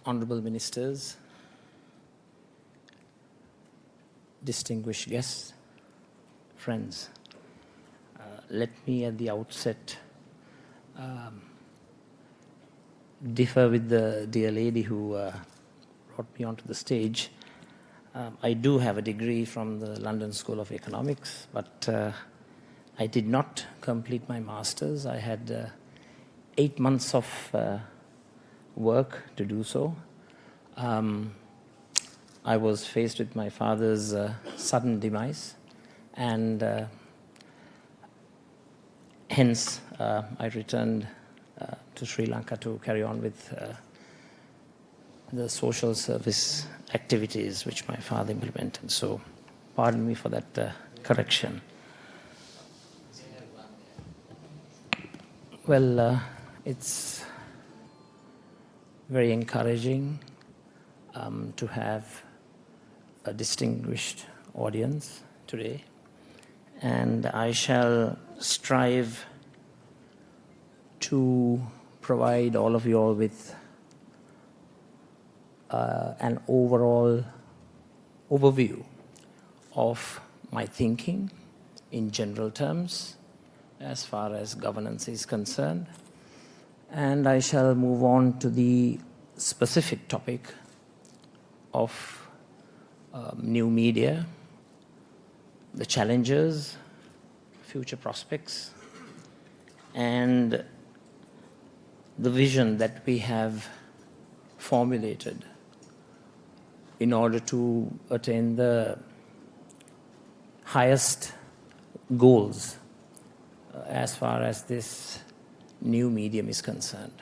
honorable ministers, distinguished guests, friends, let me at the outset differ with the dear lady who brought me onto the stage. I do have a degree from the London School of Economics, but I did not complete my master's. I had 8 months of work to do so. I was faced with my father's sudden demise, and hence I returned to Sri Lanka to carry on with the social service activities which my father implemented. So pardon me for that correction. Well, it's very encouraging to have a distinguished audience today, and I shall strive to provide all of you all with an overall overview of my thinking in general terms as far as governance is concerned. And I shall move on to the specific topic of new media, the challenges, future prospects, and the vision that we have formulated in order to attain the highest goals as far as this new medium is concerned.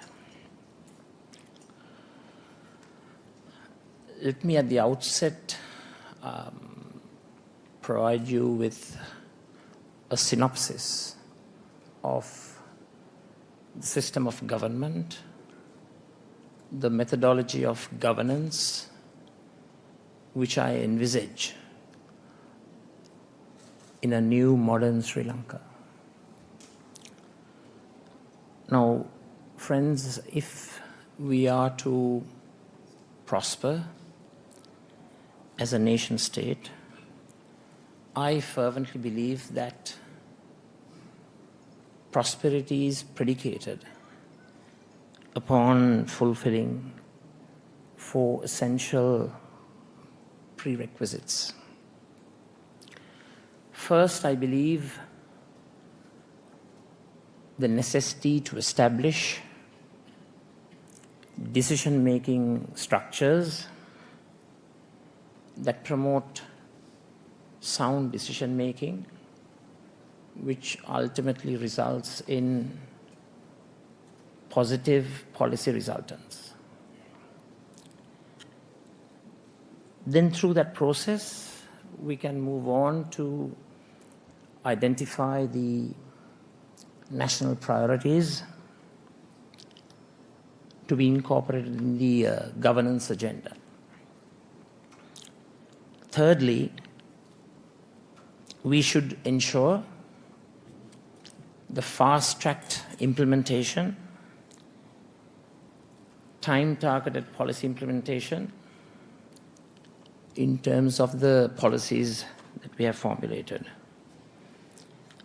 Let me at the outset provide you with a synopsis of the system of government, the methodology of governance which I envisage in a new modern Sri Lanka. Now, friends, if we are to prosper as a nation state, I fervently believe that prosperity is predicated upon fulfilling 4 essential prerequisites. First, I believe the necessity to establish decision-making structures that promote sound decision-making, which ultimately results in positive policy resultants. Then through that process, we can move on to identify the national priorities to be incorporated in the governance agenda. Thirdly, we should ensure the fast-tracked implementation, time-targeted policy implementation in terms of the policies that we have formulated.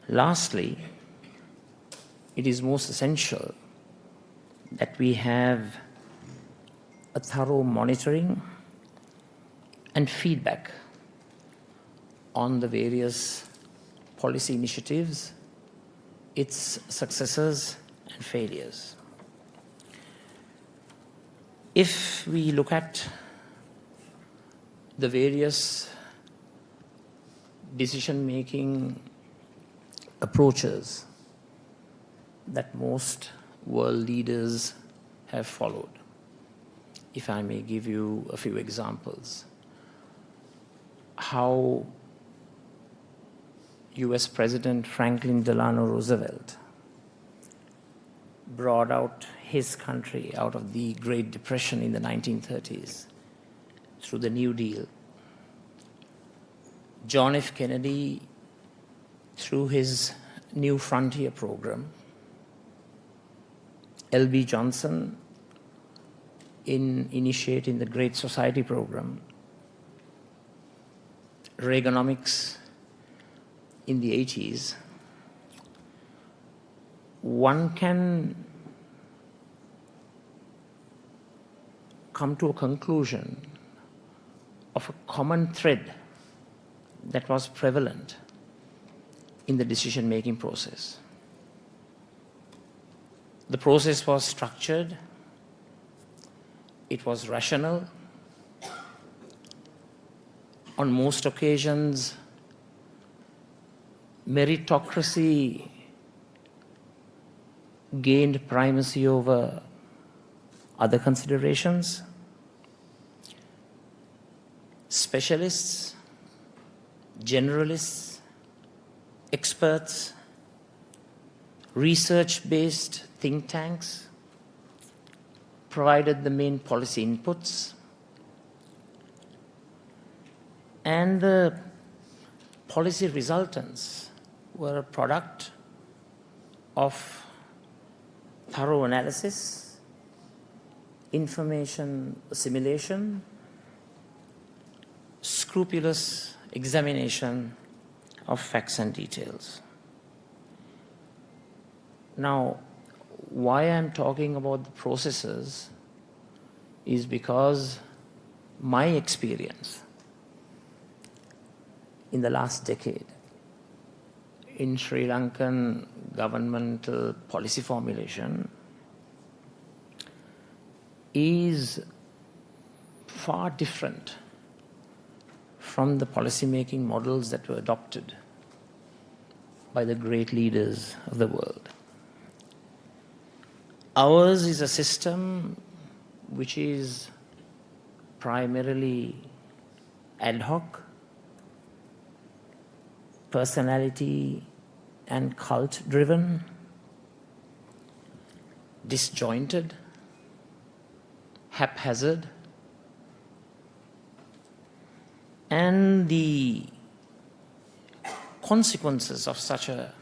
Lastly, it is most essential that we have a thorough monitoring and feedback on the various policy initiatives, its successes and failures. If we look at the various decision-making approaches that most world leaders have followed, if I may give you a few examples, how US President Franklin Delano Roosevelt brought out his country out of the Great Depression in the 1930s through the New Deal. John F. Kennedy, through his New Frontier program. L.B. Johnson in initiating the Great Society program, Reaganomics in the 80s, one can come to a conclusion of a common thread that was prevalent in the decision-making process. The process was structured, it was rational. On most occasions, meritocracy gained primacy over other considerations. Specialists, generalists, experts, research-based think tanks provided the main policy inputs, and the policy resultants were a product of thorough analysis, information assimilation, scrupulous examination of facts and details. Now, why I'm talking about the processes is because my experience in the last decade in Sri Lankan governmental policy formulation is far different from the policy-making models that were adopted by the great leaders of the world. Ours is a system which is primarily ad hoc, personality and cult driven, disjointed, haphazard, and the consequences of such a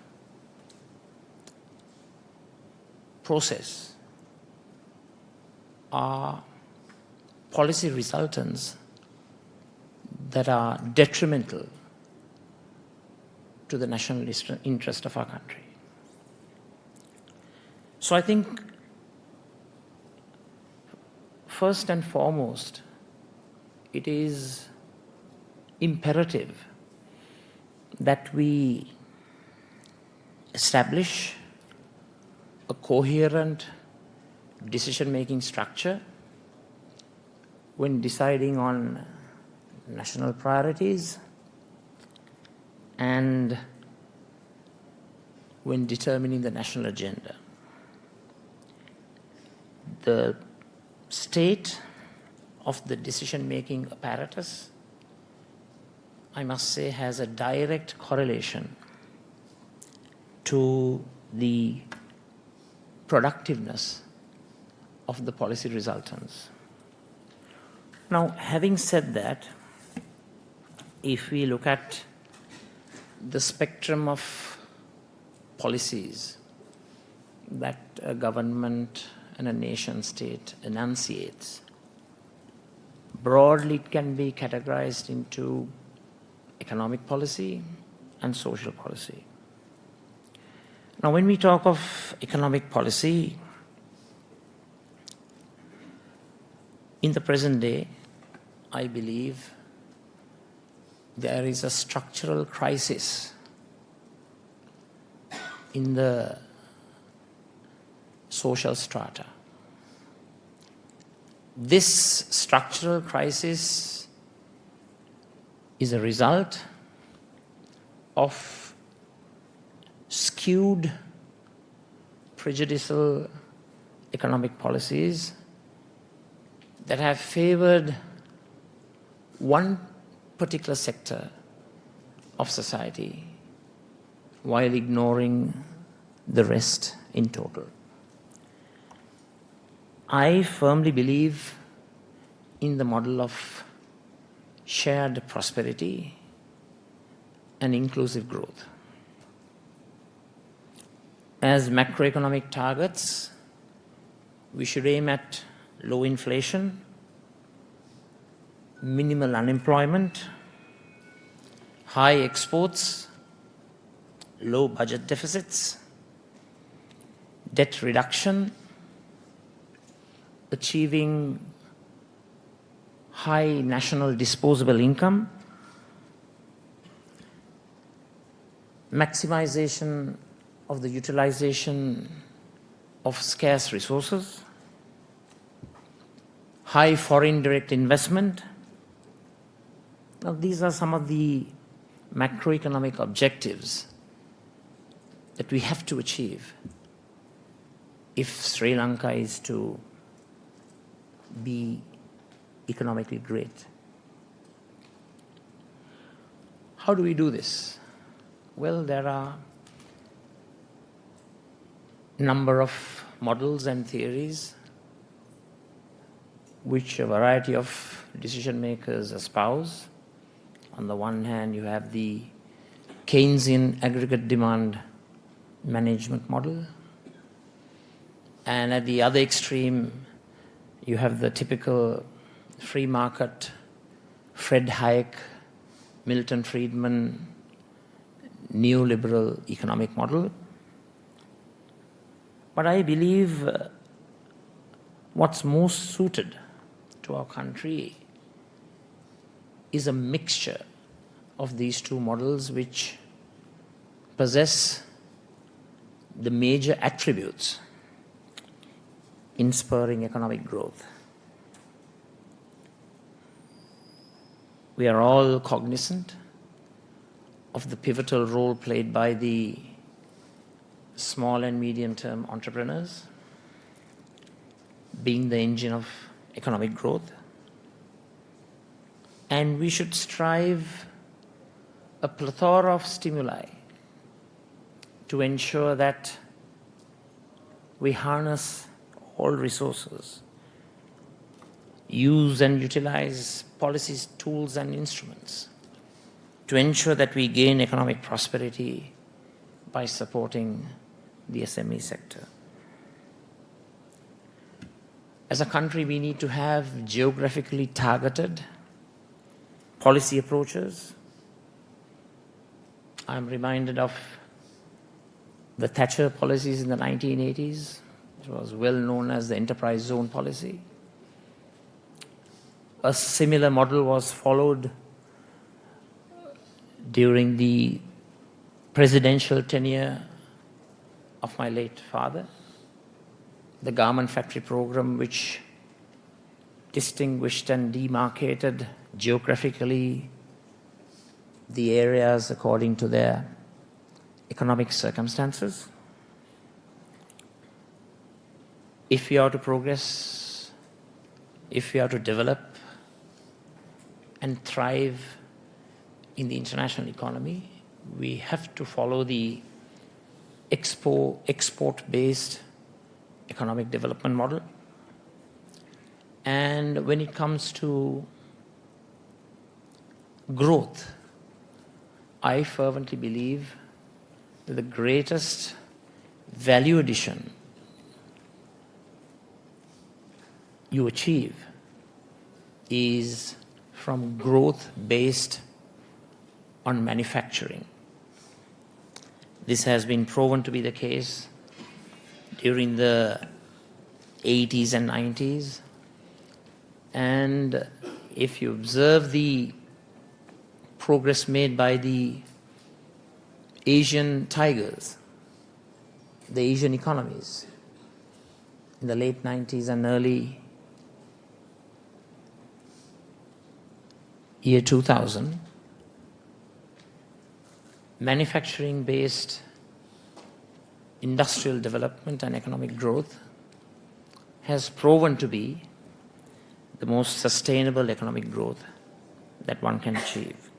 process are policy resultants that are detrimental to the national interest of our country. So I think, first and foremost, it is imperative that we establish a coherent decision-making structure when deciding on national priorities and when determining the national agenda. The state of the decision-making apparatus, I must say, has a direct correlation to the productiveness of the policy resultants. Now, having said that, if we look at the spectrum of policies that a government and a nation state enunciates, broadly it can be categorized into economic policy and social policy. Now, when we talk of economic policy, in the present day, I believe there is a structural crisis in the social strata. This structural crisis is a result of skewed, prejudicial economic policies that have favored one particular sector of society while ignoring the rest in total. I firmly believe in the model of shared prosperity and inclusive growth. As macroeconomic targets, we should aim at low inflation, minimal unemployment, high exports, low budget deficits, debt reduction, achieving high national disposable income, maximization of the utilization of scarce resources, high foreign direct investment. Now, these are some of the macroeconomic objectives that we have to achieve if Sri Lanka is to be economically great. How do we do this? Well, there are a number of models and theories which a variety of decision makers espouse. On the one hand, you have the Keynesian aggregate demand management model, and at the other extreme, you have the typical free market, Fred Hayek, Milton Friedman, neoliberal economic model. But I believe what's most suited to our country is a mixture of these two models which possess the major attributes in spurring economic growth. We are all cognizant of the pivotal role played by the small and medium-term entrepreneurs being the engine of economic growth. And we should strive a plethora of stimuli to ensure that we harness all resources, use and utilize policies, tools and instruments to ensure that we gain economic prosperity by supporting the SME sector. As a country, we need to have geographically targeted policy approaches. I'm reminded of the Thatcher policies in the 1980s. It was well known as the enterprise zone policy. A similar model was followed during the presidential tenure of my late father, the garment factory program, which distinguished and demarcated geographically the areas according to their economic circumstances. If we are to progress, if we are to develop and thrive in the international economy, we have to follow the export-based economic development model. And when it comes to growth, I fervently believe that the greatest value addition you achieve is from growth based on manufacturing. This has been proven to be the case during the 80s and 90s. And if you observe the progress made by the Asian tigers, the Asian economies, in the late 90s and early year 2000, manufacturing-based industrial development and economic growth has proven to be the most sustainable economic growth that one can achieve.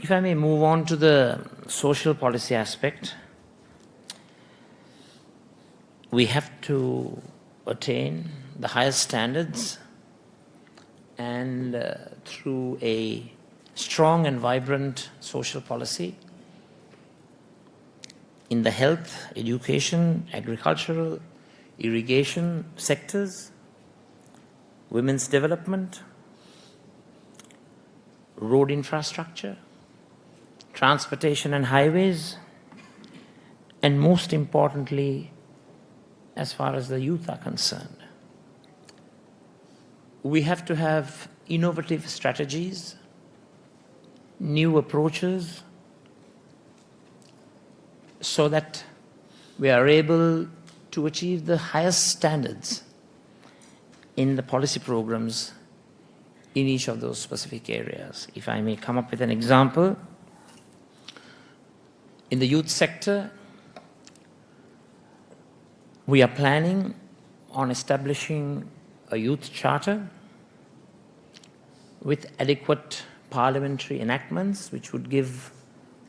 If I may move on to the social policy aspect, we have to attain the highest standards, and through a strong and vibrant social policy in the health, education, agricultural, irrigation sectors, women's development, road infrastructure, transportation and highways, and most importantly, as far as the youth are concerned. We have to have innovative strategies, new approaches, so that we are able to achieve the highest standards in the policy programs in each of those specific areas. If I may come up with an example, in the youth sector, we are planning on establishing a youth charter with adequate parliamentary enactments which would give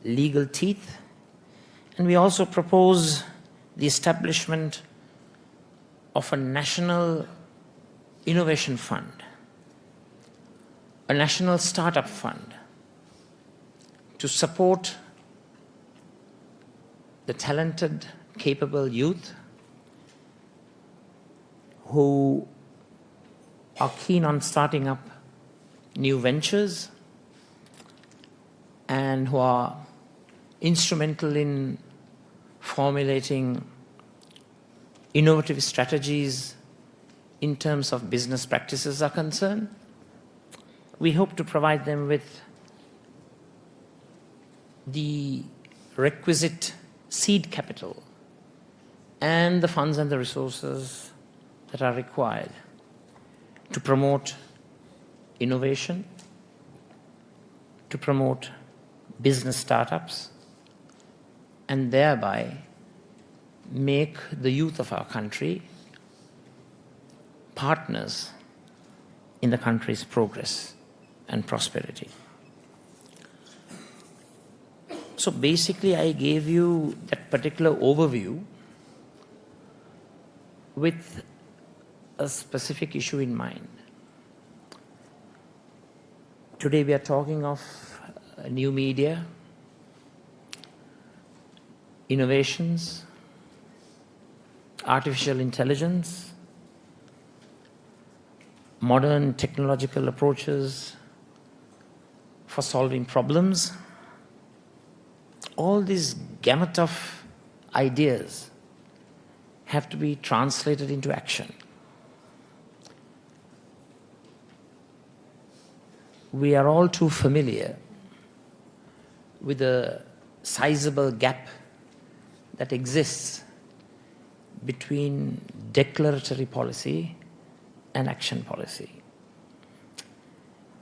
legal teeth. And we also propose the establishment of a national innovation fund, a national startup fund to support the talented, capable youth who are keen on starting up new ventures and who are instrumental in formulating innovative strategies in terms of business practices are concerned. We hope to provide them with the requisite seed capital and the funds and the resources that are required to promote innovation, to promote business startups, and thereby make the youth of our country partners in the country's progress and prosperity. So basically, I gave you that particular overview with a specific issue in mind. Today we are talking of new media, innovations, artificial intelligence, modern technological approaches for solving problems. All this gamut of ideas have to be translated into action. We are all too familiar with the sizable gap that exists between declaratory policy and action policy.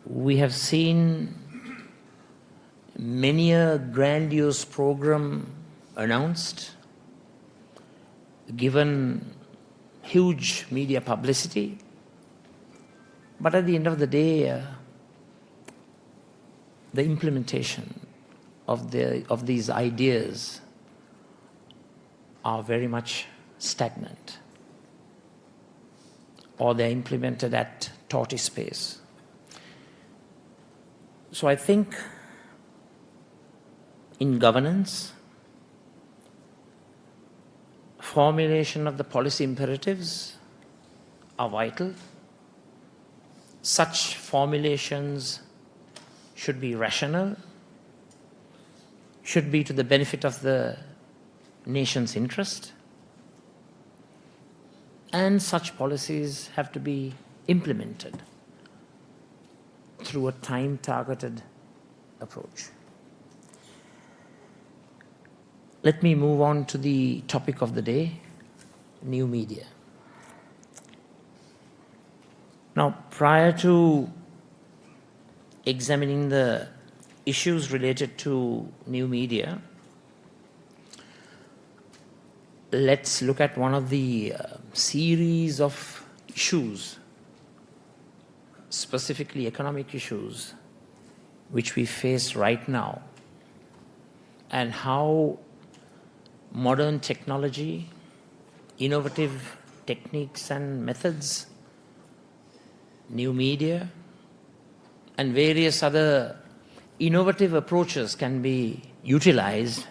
We have seen many a grandiose program announced, given huge media publicity, but at the end of the day, the implementation of these ideas are very much stagnant, or they're implemented at tortoise pace. So I think in governance, formulation of the policy imperatives are vital. Such formulations should be rational, should be to the benefit of the nation's interest, and such policies have to be implemented through a time-targeted approach. Let me move on to the topic of the day, new media. Now, prior to examining the issues related to new media, let's look at one of the series of issues, specifically economic issues, which we face right now, and how modern technology, innovative techniques and methods, new media, and various other innovative approaches can be utilized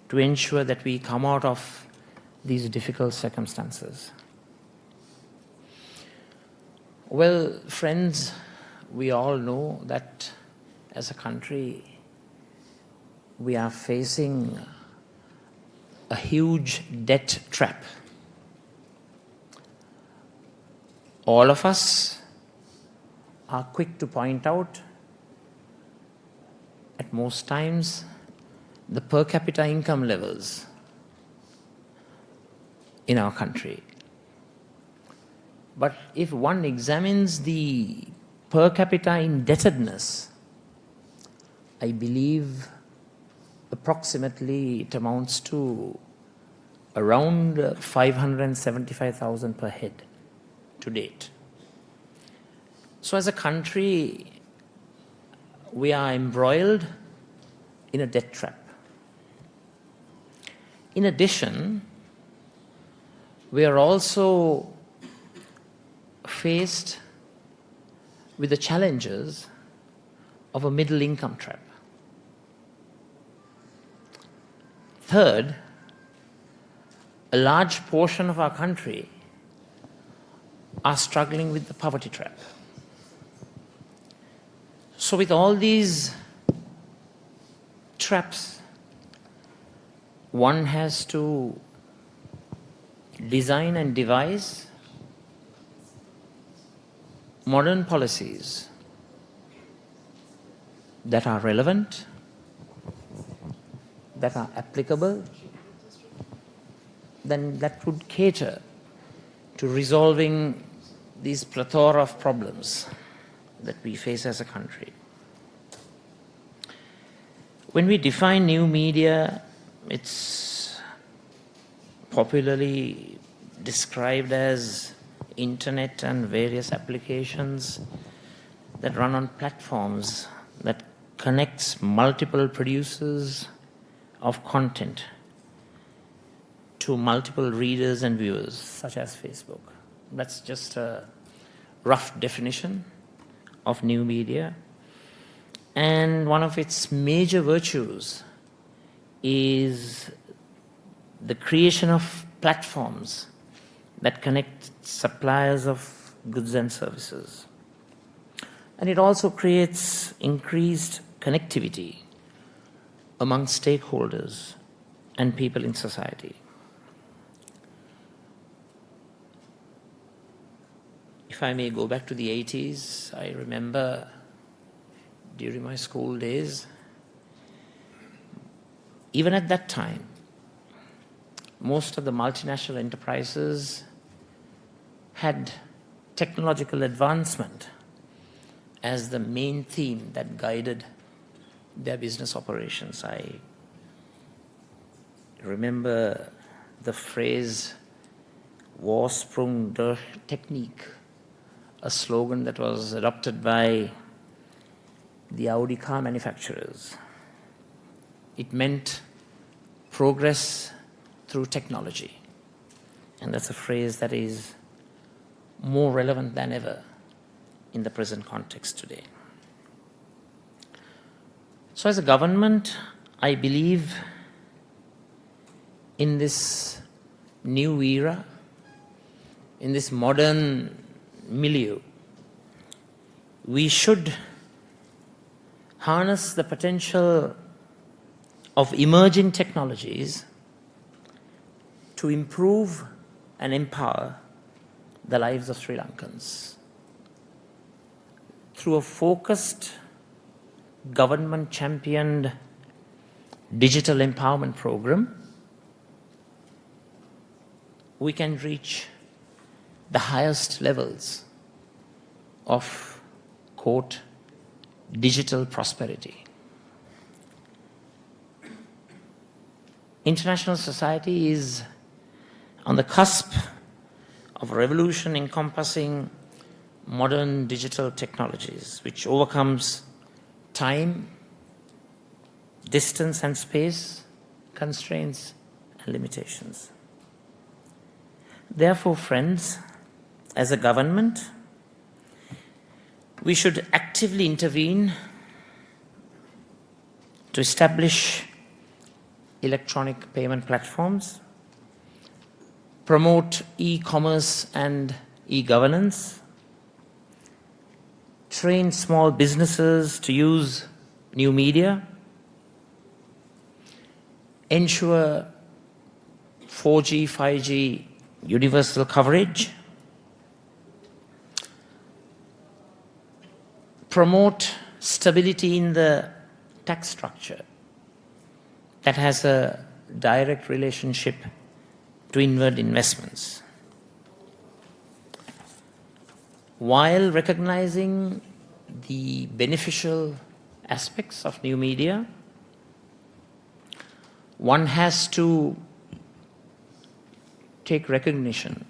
to ensure that we come out of these difficult circumstances? Well, friends, we all know that as a country, we are facing a huge debt trap. All of us are quick to point out, at most times, the per capita income levels in our country. But if one examines the per capita indebtedness, I believe approximately it amounts to around 575,000 per head to date. So as a country, we are embroiled in a debt trap. In addition, we are also faced with the challenges of a middle income trap. Third, a large portion of our country are struggling with the poverty trap. So with all these traps, one has to design and devise modern policies that are relevant, that are applicable, then that would cater to resolving these plethora of problems that we face as a country. When we define new media, it's popularly described as internet and various applications that run on platforms that connects multiple producers of content to multiple readers and viewers, such as Facebook. That's just a rough definition of new media. And one of its major virtues is the creation of platforms that connect suppliers of goods and services. And it also creates increased connectivity among stakeholders and people in society. If I may go back to the 80s, I remember during my school days, even at that time, most of the multinational enterprises had technological advancement as the main theme that guided their business operations. I remember the phrase Vorsprung durch Technik, a slogan that was adopted by the Audi car manufacturers. It meant progress through technology. And that's a phrase that is more relevant than ever in the present context today. So as a government, I believe in this new era, in this modern milieu, we should harness the potential of emerging technologies to improve and empower the lives of Sri Lankans. Through a focused, government-championed digital empowerment program, we can reach the highest levels of, quote, digital prosperity. International society is on the cusp of a revolution encompassing modern digital technologies, which overcomes time, distance and space, constraints and limitations. Therefore, friends, as a government, we should actively intervene to establish electronic payment platforms promote e-commerce and e-governance, train small businesses to use new media, ensure 4G, 5G universal coverage, promote stability in the tax structure that has a direct relationship to inward investments, while recognizing the beneficial aspects of new media. One has to take recognition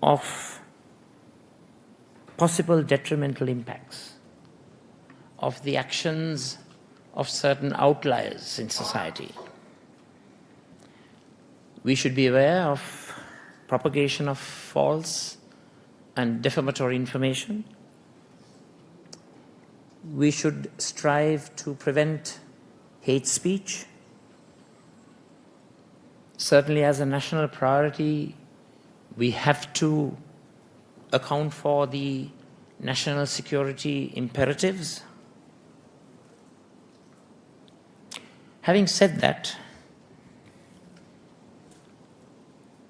of possible detrimental impacts of the actions of certain outliers in society. We should be aware of propagation of false and defamatory information. We should strive to prevent hate speech. Certainly, as a national priority, we have to account for the national security imperatives. Having said that,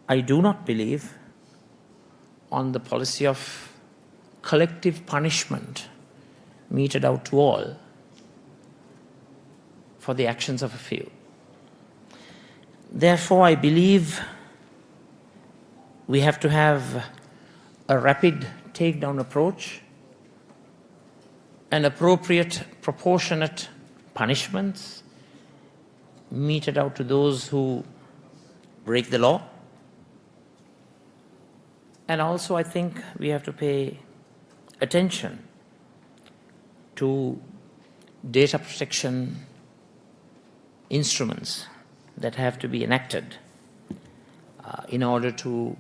I do not believe on the policy of collective punishment meted out to all for the actions of a few. Therefore, I believe we have to have a rapid takedown approach and appropriate, proportionate punishments meted out to those who break the law. And also, I think we have to pay attention to data protection instruments that have to be enacted in order to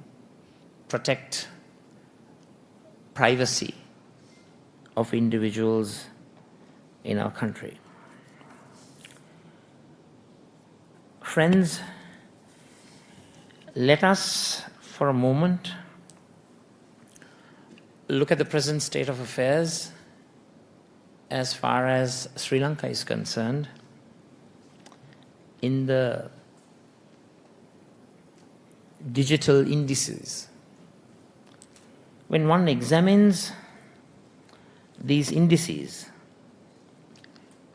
protect privacy of individuals in our country. Friends, let us for a moment look at the present state of affairs as far as Sri Lanka is concerned in the digital indices. When one examines these indices,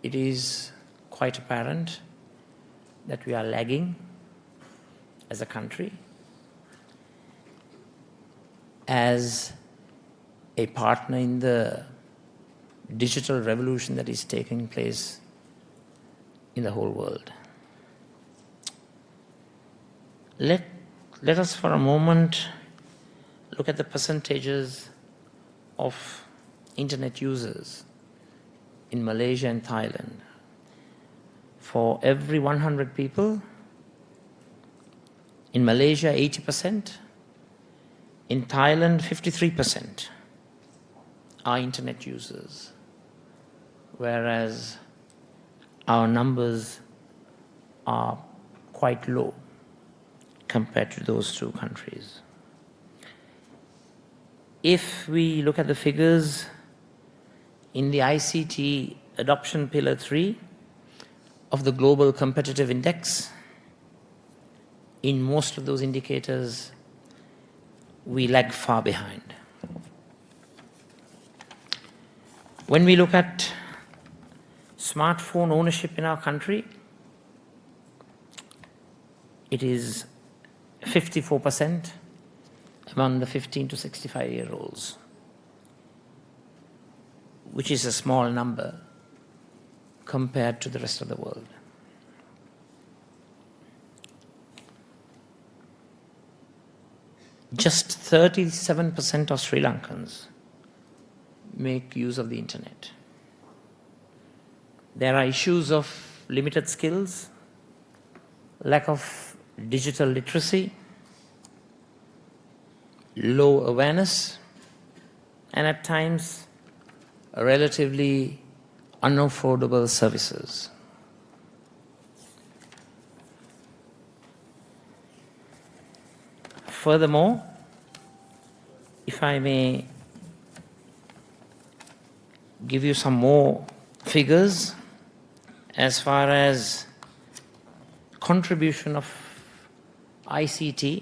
it is quite apparent that we are lagging as a country, as a partner in the digital revolution that is taking place in the whole world. Let us for a moment look at the percentages of internet users in Malaysia and Thailand. For every 100 people, in Malaysia 80%, in Thailand 53% are internet users, whereas our numbers are quite low compared to those two countries. If we look at the figures in the ICT Adoption Pillar 3 of the Global Competitive Index, in most of those indicators, we lag far behind. When we look at smartphone ownership in our country, it is 54% among the 15 to 65-year-olds, which is a small number compared to the rest of the world. Just 37% of Sri Lankans make use of the internet. There are issues of limited skills, lack of digital literacy, low awareness, and at times relatively unaffordable services. Furthermore, if I may give you some more figures as far as contribution of ICT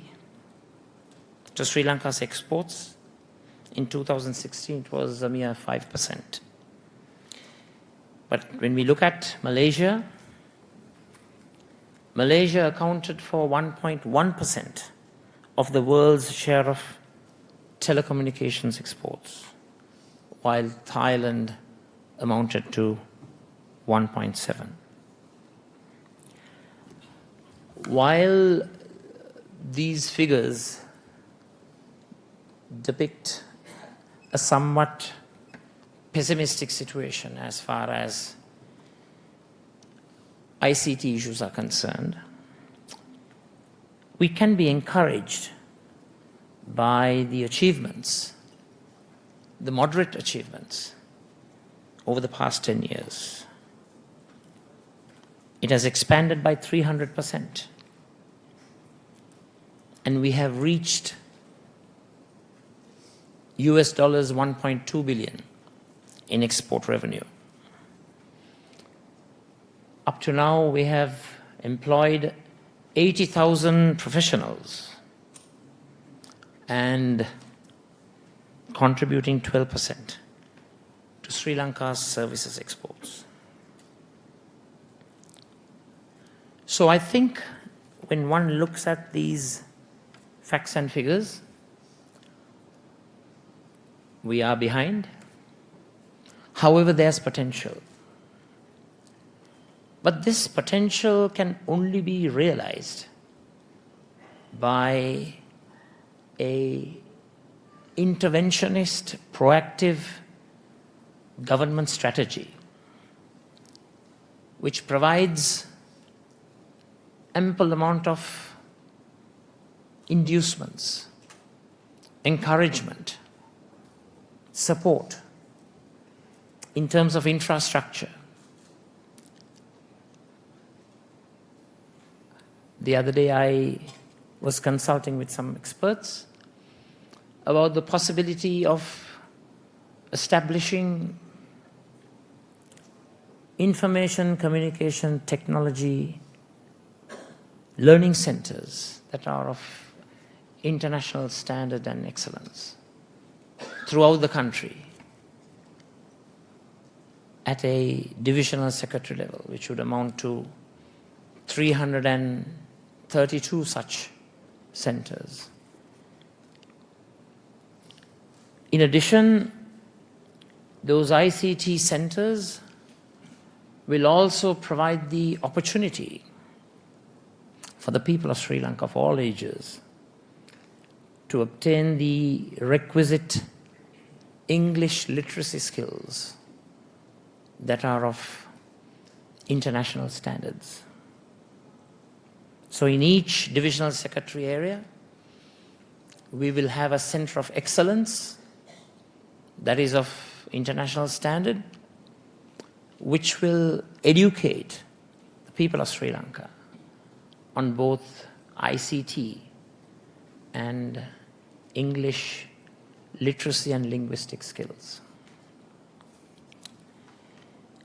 to Sri Lanka's exports. In 2016, it was a mere 5%. But when we look at Malaysia, Malaysia accounted for 1.1% of the world's share of telecommunications exports, while Thailand amounted to 1.7. While these figures depict a somewhat pessimistic situation as far as ICT issues are concerned, we can be encouraged by the achievements, the moderate achievements over the past 10 years. It has expanded by 300%. And we have reached US dollars 1.2 billion in export revenue. Up to now, we have employed 80,000 professionals and contributing 12% to Sri Lanka's services exports. So I think when one looks at these facts and figures, we are behind. However, there's potential. But this potential can only be realized by an interventionist, proactive government strategy which provides ample amount of inducements, encouragement, support in terms of infrastructure. The other day I was consulting with some experts about the possibility of establishing information communication technology learning centers that are of international standard and excellence throughout the country at a divisional secretary level, which would amount to 332 such centers. In addition, those ICT centers will also provide the opportunity for the people of Sri Lanka of all ages to obtain the requisite English literacy skills that are of international standards. So in each divisional secretary area, we will have a center of excellence that is of international standard, which will educate the people of Sri Lanka on both ICT and English literacy and linguistic skills.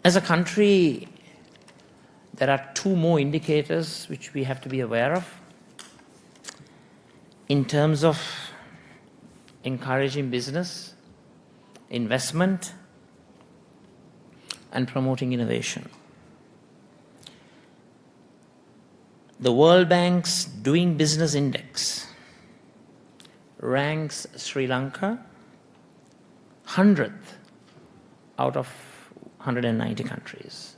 As a country, there are two more indicators which we have to be aware of in terms of encouraging business, investment, and promoting innovation. The World Bank's Doing Business Index ranks Sri Lanka 100th out of 190 countries.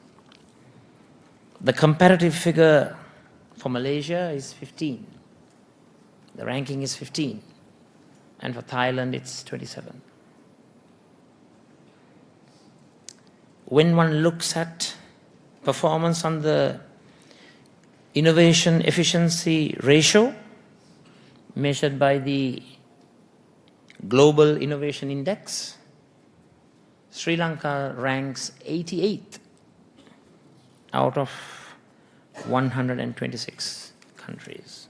The comparative figure for Malaysia is 15. The ranking is 15. And for Thailand, it's 27. When one looks at performance on the innovation efficiency ratio measured by the Global Innovation Index, Sri Lanka ranks 88th out of 126 countries.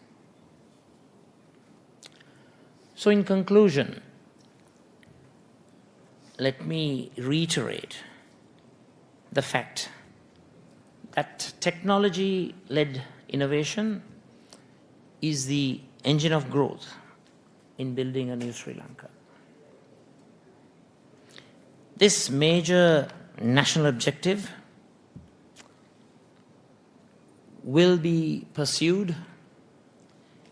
So in conclusion, let me reiterate the fact that technology-led innovation is the engine of growth in building a new Sri Lanka. This major national objective will be pursued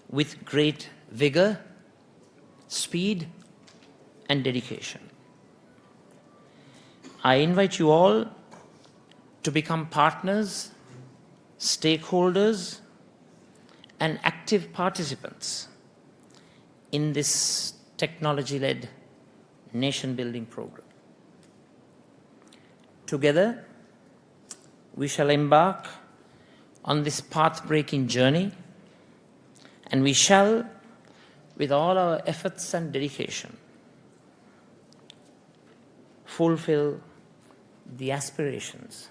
with great vigor, speed, and dedication. I invite you all to become partners, stakeholders, and active participants in this technology-led nation-building program. Together, we shall embark on this path-breaking journey, and we shall, with all our efforts and dedication, fulfill the aspirations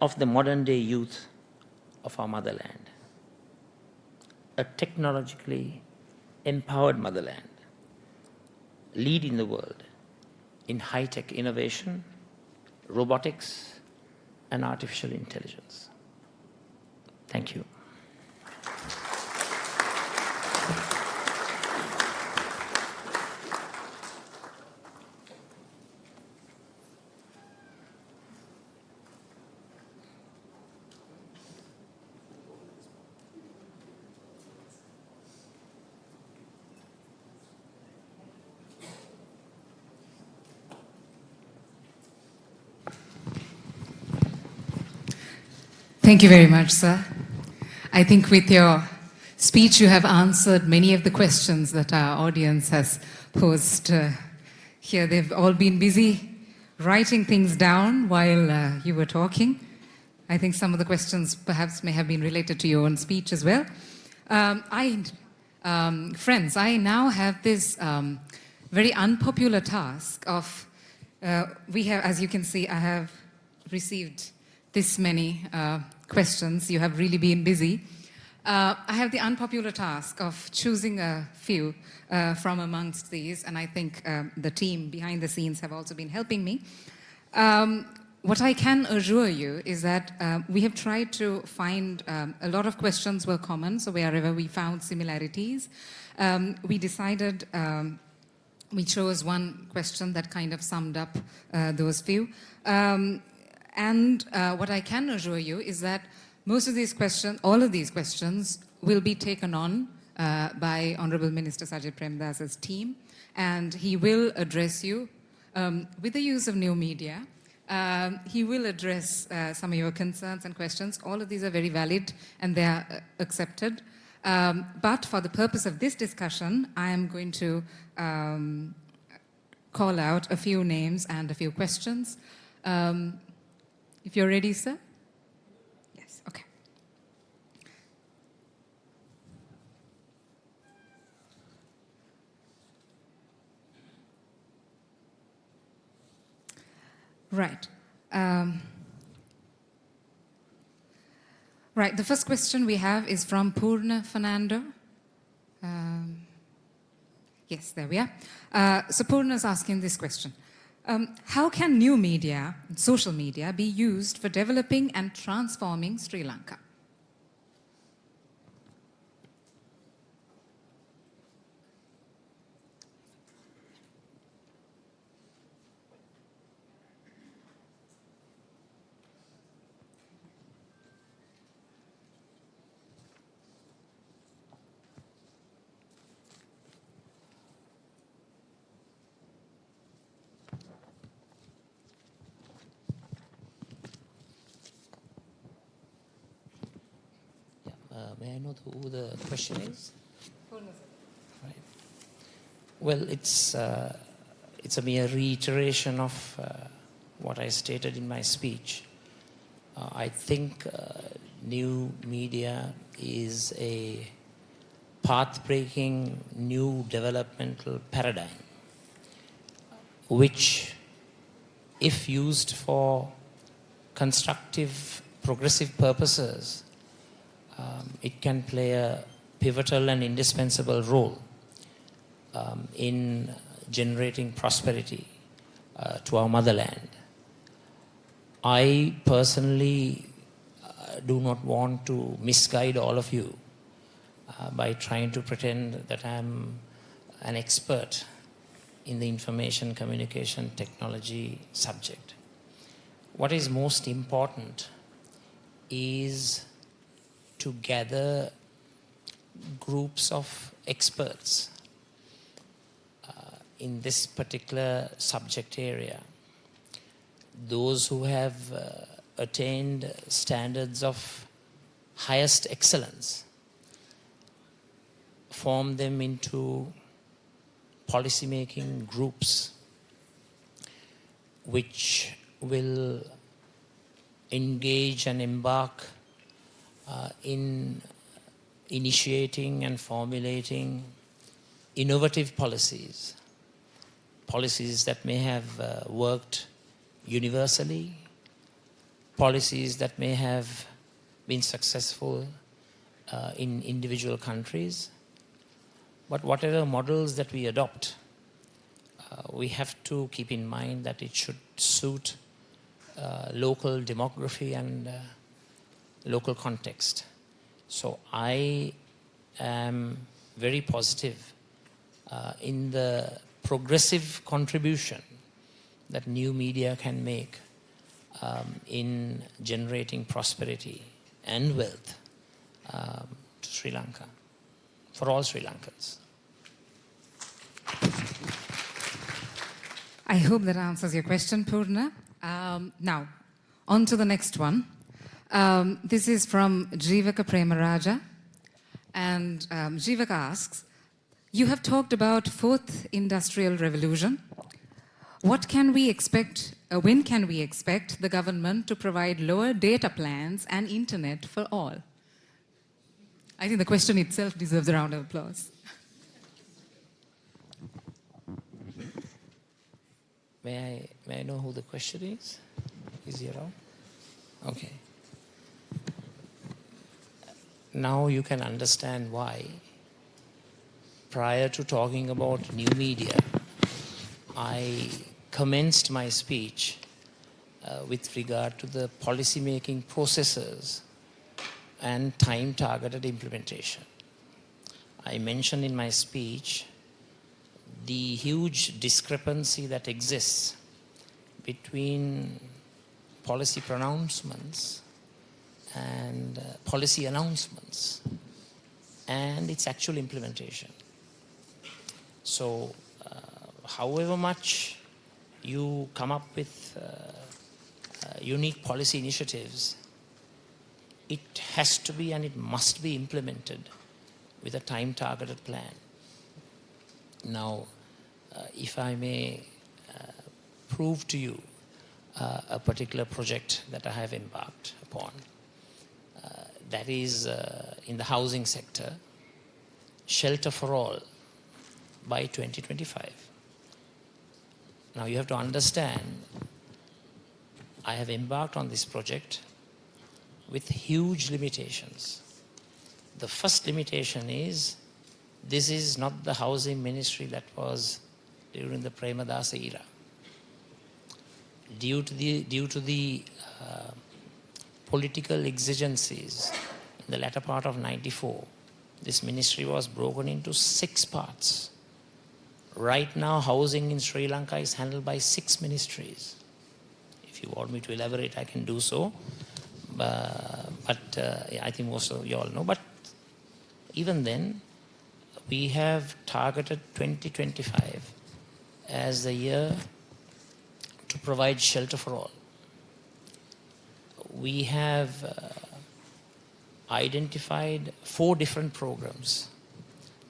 of the modern-day youth of our motherland. A technologically empowered motherland, leading the world in high-tech innovation, robotics, and artificial intelligence. Thank you. Thank you very much, sir. I think with your speech, you have answered many of the questions that our audience has posed here. They've all been busy writing things down while you were talking. I think some of the questions perhaps may have been related to your own speech as well. Friends, I now have this very unpopular task of, as you can see, I have received this many questions. You have really been busy. I have the unpopular task of choosing a few from amongst these, and I think the team behind the scenes have also been helping me. What I can assure you is that we have tried to find a lot of questions were common, so wherever we found similarities, we decided we chose one question that kind of summed up those few. And what I can assure you is that most of these questions, all of these questions, will be taken on by Honourable Minister Sajith Premadasa's team, and he will address you with the use of new media. He will address some of your concerns and questions. All of these are very valid and they are accepted. But for the purpose of this discussion, I am going to call out a few names and a few questions. If you're ready, sir? Yes, okay. Right. Right, the first question we have is from Purna Fernando. Yes, there we are. So Purna is asking this question. How can new media, social media, be used for developing and transforming Sri Lanka? May I know who the question is? Right. Well, it's a mere reiteration of what I stated in my speech. I think new media is a path-breaking new developmental paradigm, which, if used for constructive, progressive purposes, it can play a pivotal and indispensable role in generating prosperity to our motherland. I personally do not want to misguide all of you by trying to pretend that I'm an expert in the information communication technology subject. What is most important is to gather groups of experts in this particular subject area. Those who have attained standards of highest excellence, form them into policy-making groups which will engage and embark in initiating and formulating innovative policies, policies that may have worked universally, policies that may have been successful in individual countries. But whatever models that we adopt, we have to keep in mind that it should suit local demography and local context. So I am very positive in the progressive contribution that new media can make in generating prosperity and wealth to Sri Lanka, for all Sri Lankans. I hope that answers your question, Purna. Now, on to the next one. This is from Jivaka Premadasa. And Jivaka asks, you have talked about fourth industrial revolution. What can we expect, when can we expect the government to provide lower data plans and internet for all? I think the question itself deserves a round of applause. May I know who the question is? Is he around? Okay. Now you can understand why, prior to talking about new media, I commenced my speech with regard to the policy-making processes and time-targeted implementation. I mentioned in my speech the huge discrepancy that exists between policy pronouncements and policy announcements and its actual implementation. So however much you come up with unique policy initiatives, it has to be and it must be implemented with a time-targeted plan. Now, if I may prove to you a particular project that I have embarked upon, that is in the housing sector, shelter for all by 2025. Now you have to understand, I have embarked on this project with huge limitations. The first limitation is, this is not the housing ministry that was during the Premadasa era. Due to the political exigencies in the latter part of '94, this ministry was broken into 6 parts. Right now, housing in Sri Lanka is handled by 6 ministries. If you want me to elaborate, I can do so. But I think most of you all know. But even then, we have targeted 2025 as the year to provide shelter for all. We have identified 4 different programs.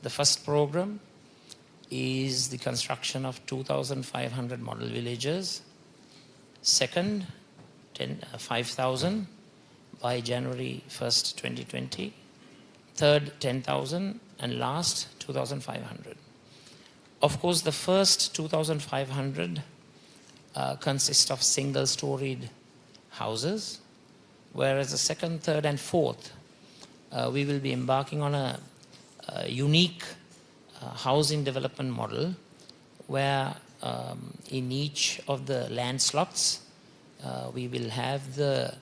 The first program is the construction of 2,500 model villages. Second, 5,000 by January 1st, 2020. Third, 10,000, and last, 2,500. Of course, the first 2,500 consist of single-storied houses, whereas the second, third, and fourth, we will be embarking on a unique housing development model where in each of the land slots we will have the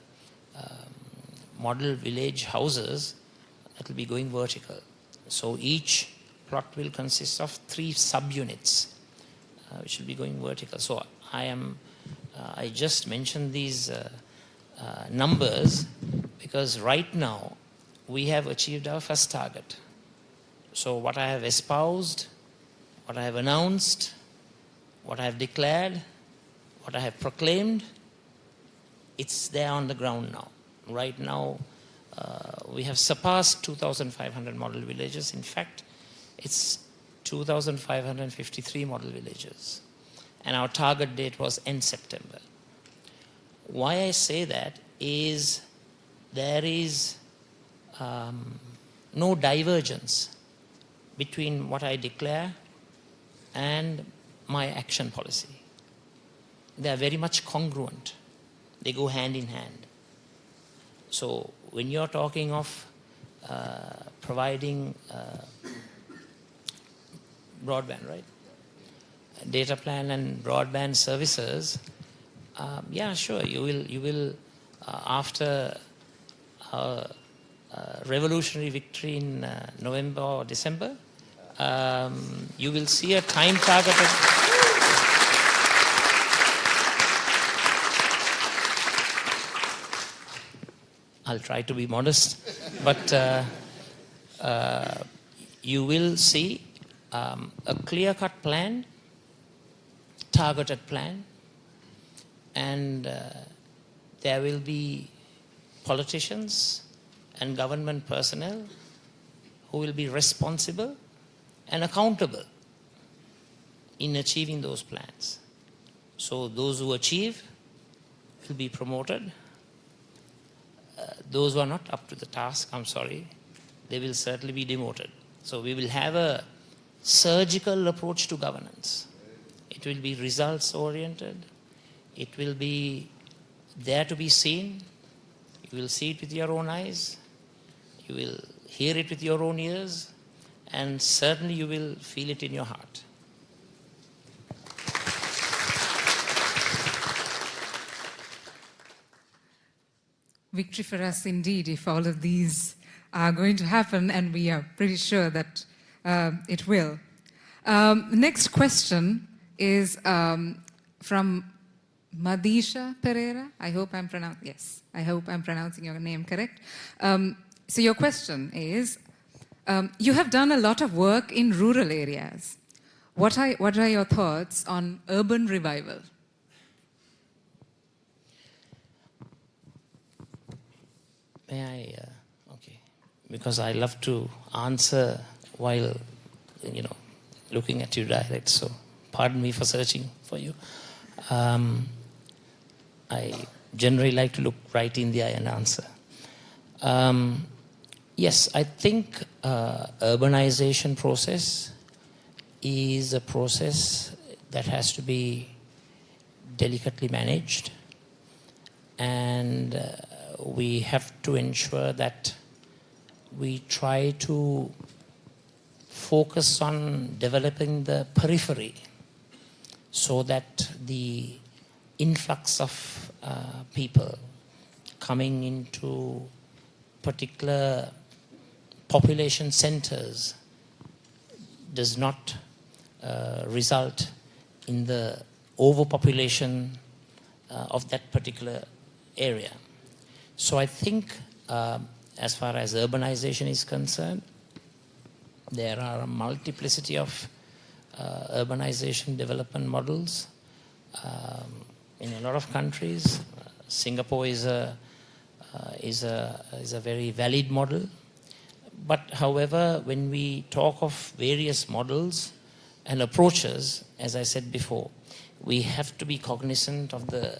model village houses that will be going vertical. So each plot will consist of 3 subunits which will be going vertical. So I just mentioned these numbers because right now we have achieved our first target. So what I have espoused, what I have announced, what I have declared, what I have proclaimed, it's there on the ground now. Right now, we have surpassed 2,500 model villages. In fact, it's 2,553 model villages. And our target date was end September. Why I say that is there is no divergence between what I declare and my action policy. They are very much congruent. They go hand in hand. So when you're talking of providing broadband, right? Data plan and broadband services, yeah, sure, you will after our revolutionary victory in November or December, you will see a time targeted. I'll try to be modest, but you will see a clear-cut plan, targeted plan, and there will be politicians and government personnel who will be responsible and accountable in achieving those plans. So those who achieve will be promoted. Those who are not up to the task, I'm sorry, they will certainly be demoted. So we will have a surgical approach to governance. It will be results oriented. It will be there to be seen. You will see it with your own eyes. You will hear it with your own ears. And certainly you will feel it in your heart. Victory for us indeed if all of these are going to happen, and we are pretty sure that it will. Next question is from Madisha Pereira. I hope I'm pronouncing your name correct. So your question is, you have done a lot of work in rural areas. What are your thoughts on urban revival? May I? Okay. Because I love to answer while, looking at you direct. So pardon me for searching for you. I generally like to look right in the eye and answer. Yes, I think urbanization process is a process that has to be delicately managed, and we have to ensure that we try to focus on developing the periphery so that the influx of people coming into particular population centers does not result in the overpopulation of that particular area. So I think as far as urbanization is concerned, there are a multiplicity of urbanization development models in a lot of countries. Singapore is a very valid model. But however, when we talk of various models and approaches, as I said before, we have to be cognizant of the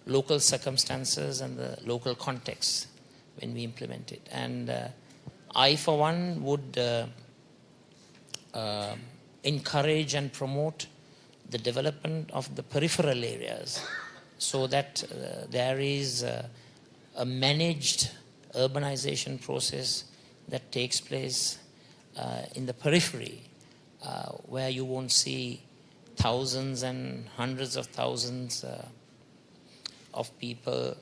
local circumstances and the local context when we implement it. And I, for one, would encourage and promote the development of the peripheral areas so that there is a managed urbanization process that takes place in the periphery where you won't see thousands and hundreds of thousands of people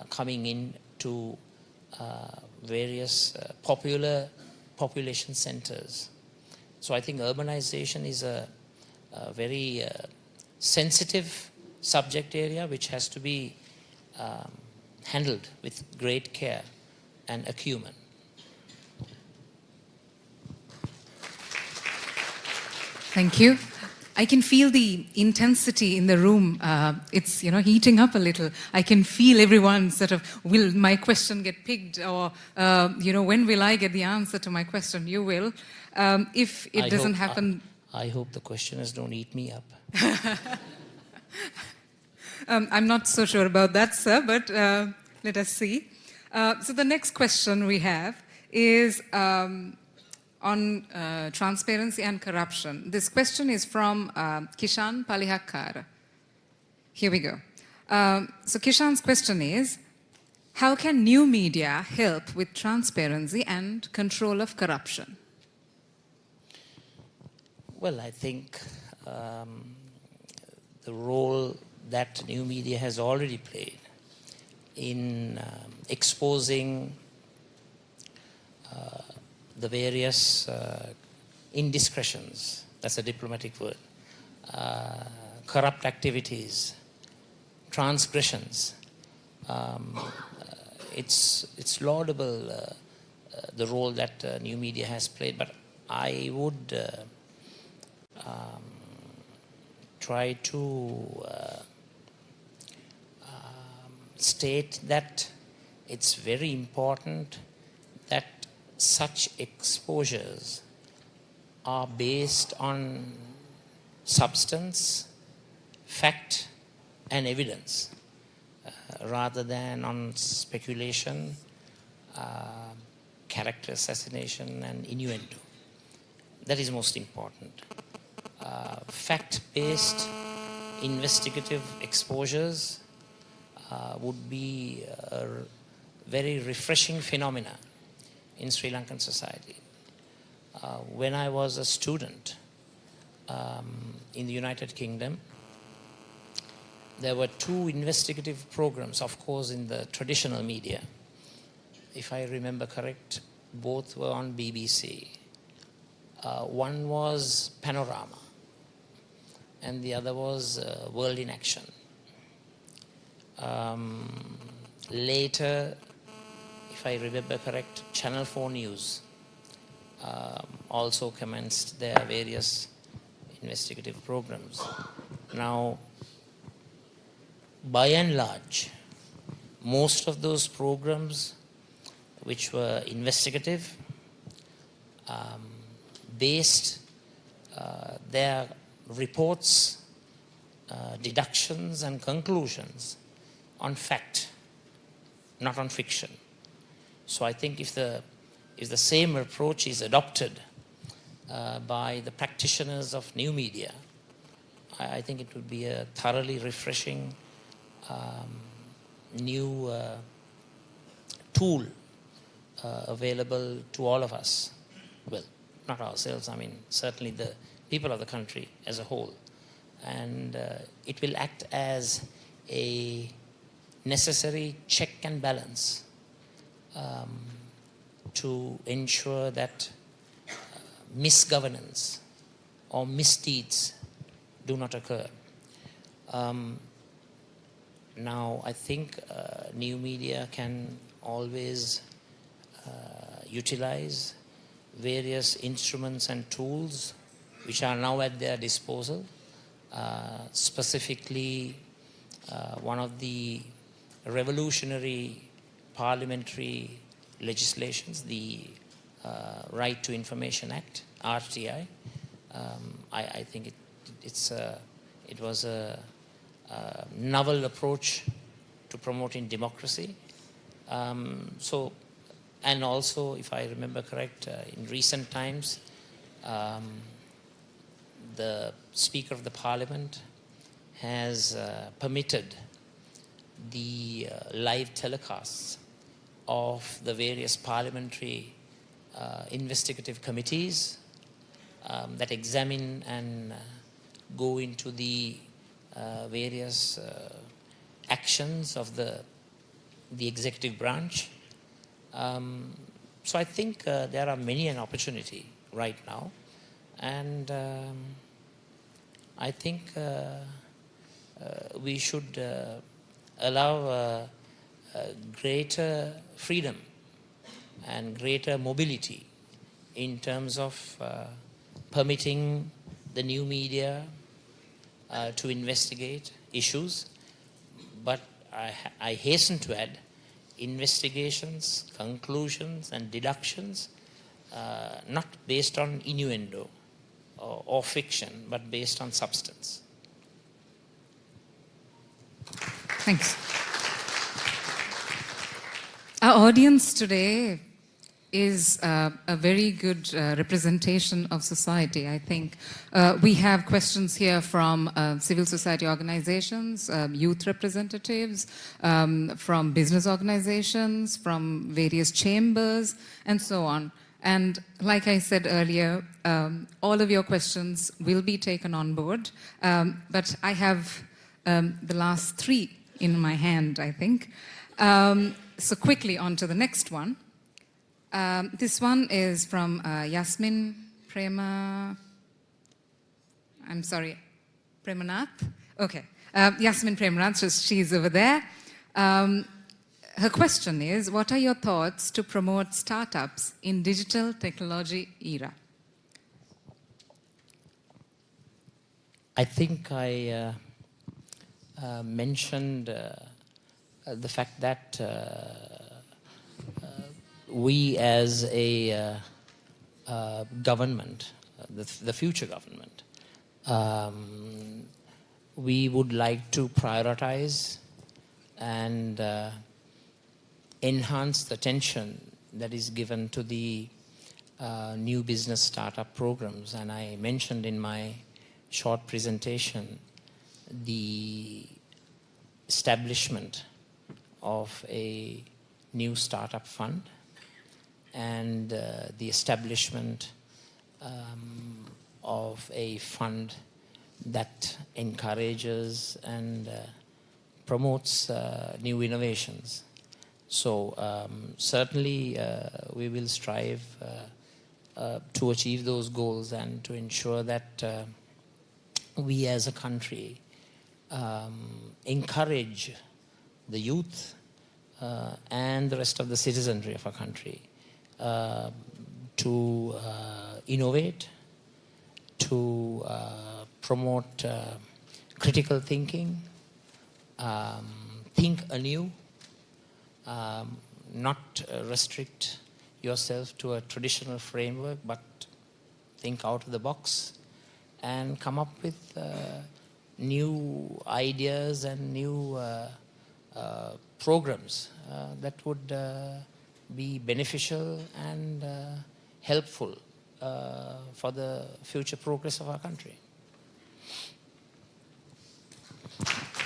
coming in to various popular population centers. So I think urbanization is a very sensitive subject area which has to be handled with great care and acumen. Thank you. I can feel the intensity in the room. It's, heating up a little. I can feel everyone sort of, will my question get picked? Or, when will I get the answer to my question? You will. If it doesn't happen... I hope the questioners don't eat me up. I'm not so sure about that, sir, but let us see. So the next question we have is on transparency and corruption. This question is from Kishan Palihakar. Here we go. So Kishan's question is, how can new media help with transparency and control of corruption? Well, I think the role that new media has already played in exposing the various indiscretions, that's a diplomatic word, corrupt activities, transgressions. It's laudable, the role that new media has played, but I would try to state that it's very important that such exposures are based on substance, fact, and evidence, rather than on speculation, character assassination, and innuendo. That is most important. Fact-based investigative exposures would be a very refreshing phenomena in Sri Lankan society. When I was a student in the United Kingdom, there were two investigative programs, of course, in the traditional media. If I remember correct, both were on BBC. One was Panorama, and the other was World in Action. Later, if I remember correct, Channel 4 News also commenced their various investigative programs. Now, by and large, most of those programs which were investigative based their reports, deductions and conclusions on fact, not on fiction. So I think if the same approach is adopted by the practitioners of new media, I think it would be a thoroughly refreshing new tool available to all of us. Well, not ourselves, I mean certainly the people of the country as a whole. And it will act as a necessary check and balance to ensure that misgovernance or misdeeds do not occur. Now, I think new media can always utilize various instruments and tools which are now at their disposal. Specifically, one of the revolutionary parliamentary legislations, the Right to Information Act, RTI. I think it was a novel approach to promoting democracy. And also, if I remember correct, in recent times, the Speaker of the Parliament has permitted the live telecasts of the various parliamentary investigative committees that examine and go into the various actions of the executive branch. So I think there are many an opportunity right now, and I think we should allow greater freedom and greater mobility in terms of permitting the new media to investigate issues. But I hasten to add, investigations, conclusions and deductions not based on innuendo or fiction, but based on substance. Thanks. Our audience today is a very good representation of society, I think. We have questions here from civil society organizations, youth representatives, from business organizations, from various chambers, and so on. And like I said earlier, all of your questions will be taken on board. But I have the last three in my hand, I think. So quickly on to the next one. This one is from Yasmin Premanath. Okay. Yasmin Premanath, she's over there. Her question is, what are your thoughts to promote startups in digital technology era? I think I mentioned the fact that we as a government, the future government, we would like to prioritize and enhance the attention that is given to the new business startup programs. And I mentioned in my short presentation the establishment of a new startup fund and the establishment of a fund that encourages and promotes new innovations. So certainly we will strive to achieve those goals and to ensure that we as a country encourage the youth and the rest of the citizenry of our country to innovate, to promote critical thinking, think anew, not restrict yourself to a traditional framework, but think out of the box and come up with new ideas and new programs that would be beneficial and helpful for the future progress of our country.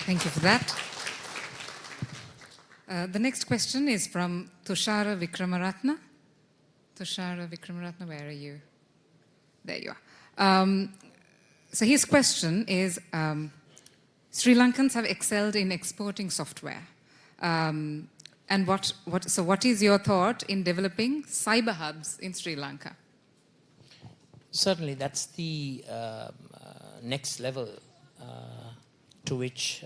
Thank you for that. The next question is from Tushara Vikramaratna. Tushara Vikramaratna, where are you? There you are. So his question is, Sri Lankans have excelled in exporting software. And what is your thought in developing cyber hubs in Sri Lanka? Certainly, that's the next level to which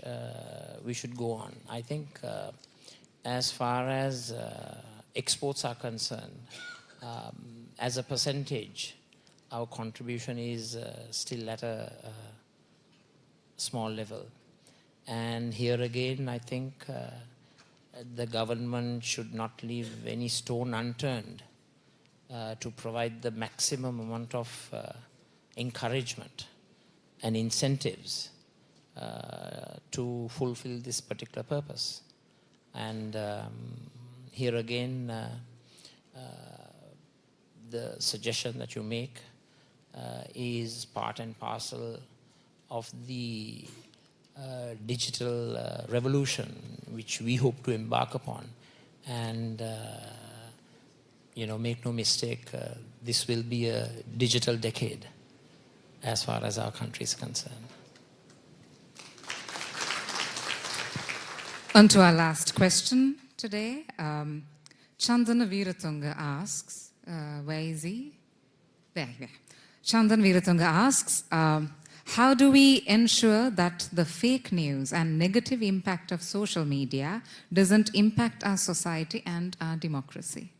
we should go on. I think as far as exports are concerned, as a percentage, our contribution is still at a small level. And here again, I think the government should not leave any stone unturned to provide the maximum amount of encouragement and incentives to fulfill this particular purpose. And here again, the suggestion that you make is part and parcel of the digital revolution which we hope to embark upon. And make no mistake, this will be a digital decade. as far as our country is concerned. On to our last question today. Chandana Veeratunga asks, where is he? There. Chandan Veeratunga asks, how do we ensure that the fake news and negative impact of social media doesn't impact our society and our democracy?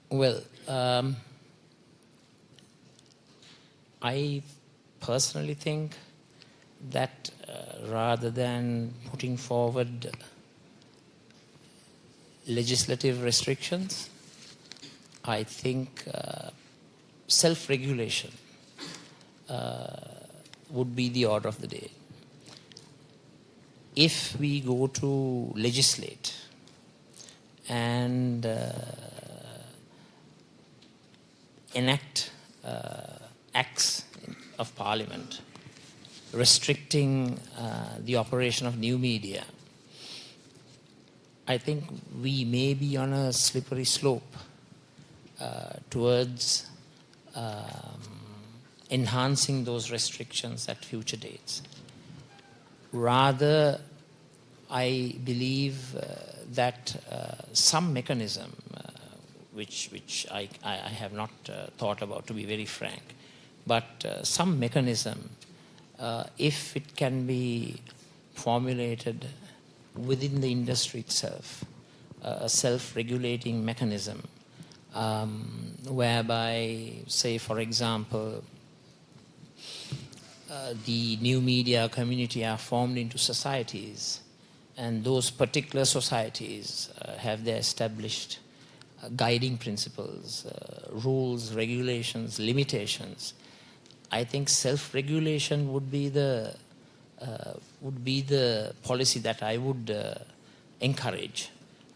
Well, I personally think that rather than putting forward legislative restrictions, I think self-regulation would be the order of the day. If we go to legislate and enact acts of Parliament restricting the operation of new media, I think we may be on a slippery slope towards enhancing those restrictions at future dates. Rather, I believe that some mechanism, which I have not thought about, to be very frank, but some mechanism, if it can be formulated within the industry itself, a self-regulating mechanism, whereby, say, for example, the new media community are formed into societies, and those particular societies have their established guiding principles, rules, regulations, limitations. I think self-regulation would be the policy that I would encourage,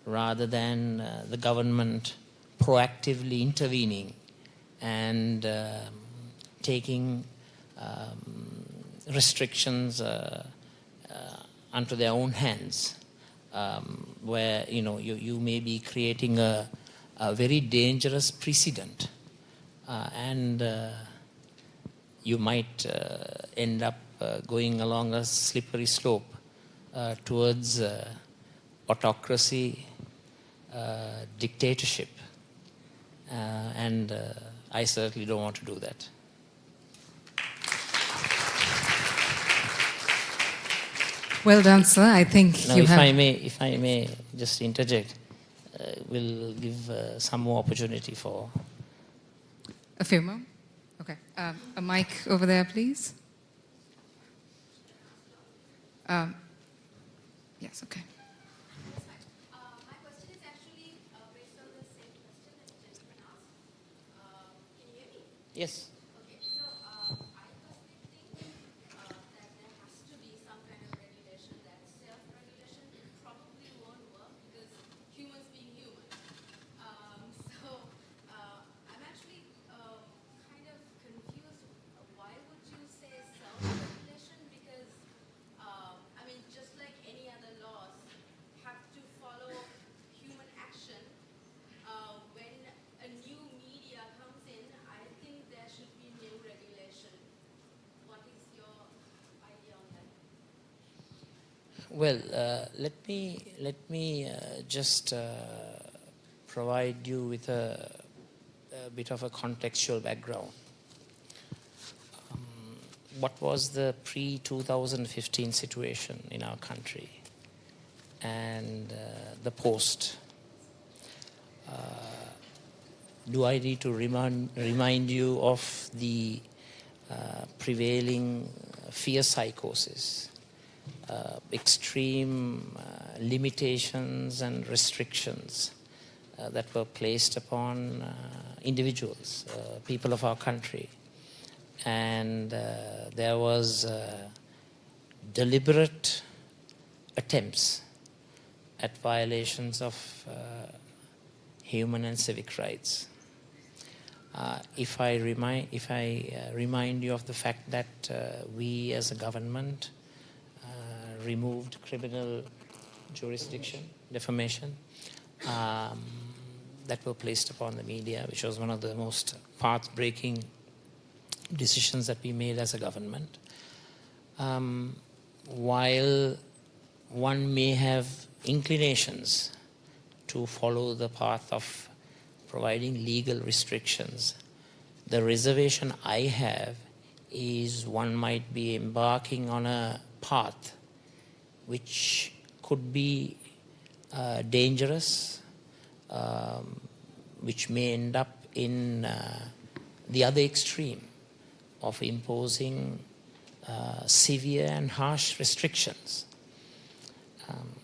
rather than the government proactively intervening and taking restrictions onto their own hands, where you may be creating a very dangerous precedent, and you might end up going along a slippery slope towards autocracy, dictatorship, and I certainly don't want to do that. Well done, sir. I think now, you if have... if I may just interject, we'll give some more opportunity for... A few more? Okay. A mic over there, please. Yes, okay. My question is actually based on the same question that the gentleman asked. Can you hear me? Yes. Okay, so I personally think that there has to be some kind of regulation. That self-regulation probably won't work because humans being human. So I'm actually kind of confused. Why would you say self-regulation? Because I mean, just like any other laws have to follow human action, when a new media comes in, I think there should be new regulation. What is your idea on that? Well, let me just provide you with a bit of a contextual background. What was the pre-2015 situation in our country and the post? Do I need to remind you of the prevailing fear psychosis, extreme limitations and restrictions that were placed upon individuals, people of our country? And there was deliberate attempts at violations of human and civic rights. If I remind you of the fact that we as a government removed criminal jurisdiction, defamation, that were placed upon the media, which was one of the most path-breaking decisions that we made as a government. While one may have inclinations to follow the path of providing legal restrictions, the reservation I have is one might be embarking on a path which could be dangerous, which may end up in the other extreme of imposing severe and harsh restrictions.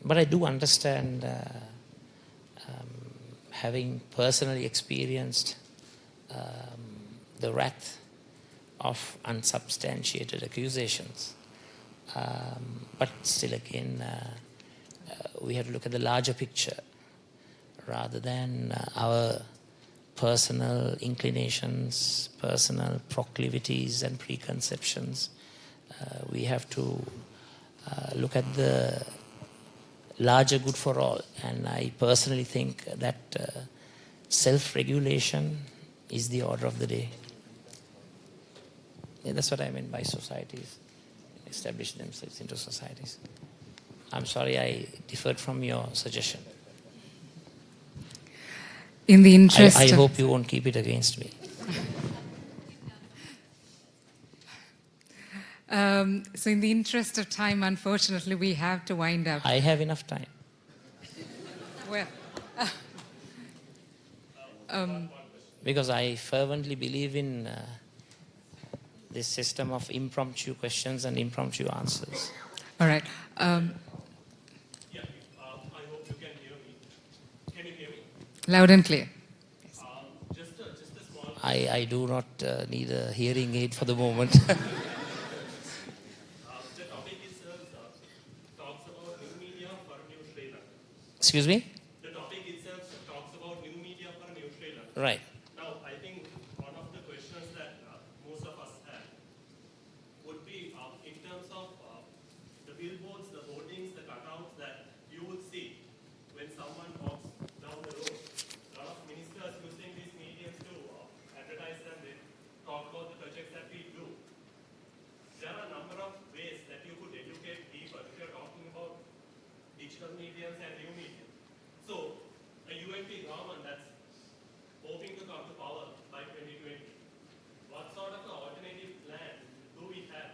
But I do understand, having personally experienced the wrath of unsubstantiated accusations. But still again, we have to look at the larger picture rather than our personal inclinations, personal proclivities and preconceptions. We have to look at the larger good for all. And I personally think that self-regulation is the order of the day. Yeah, that's what I meant by societies. Establish themselves into societies. I'm sorry I differed from your suggestion. In the interest I of... hope you won't keep it against me. So in the interest of time, unfortunately, we have to wind up. I have enough time. Well, Because I fervently believe in this system of impromptu questions and impromptu answers. all right. I hope you can hear me. Can you hear me? Loud and clear. Just a small. I do not need a hearing aid for the moment. The topic itself talks about new media for New Sri Lanka. Excuse me? The topic itself talks about new media for New Sri Lanka. Right. Now, I think one of the questions that most of us have would be in terms of the billboards, the hoardings, the cutouts that you would see when someone walks down the road. A lot of ministers using these mediums to advertise and they talk about the projects that we do. There are a number of ways that you could educate people if you're talking about digital mediums and new media. So, a UNP government that's hoping to come to power by 2020, what sort of an alternative plan do we have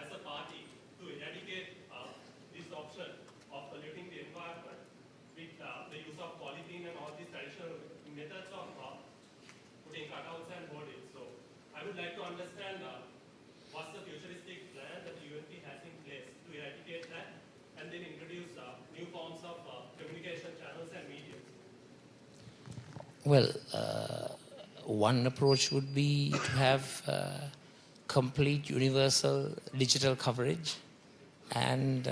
as a party to eradicate this option of polluting the environment with the use of polythene and all these traditional methods of putting cutouts and hoardings? So, I would like to understand what's the futuristic plan that the UNP has in place to eradicate that and then introduce new forms of communication channels and mediums. Well, one approach would be to have complete universal digital coverage and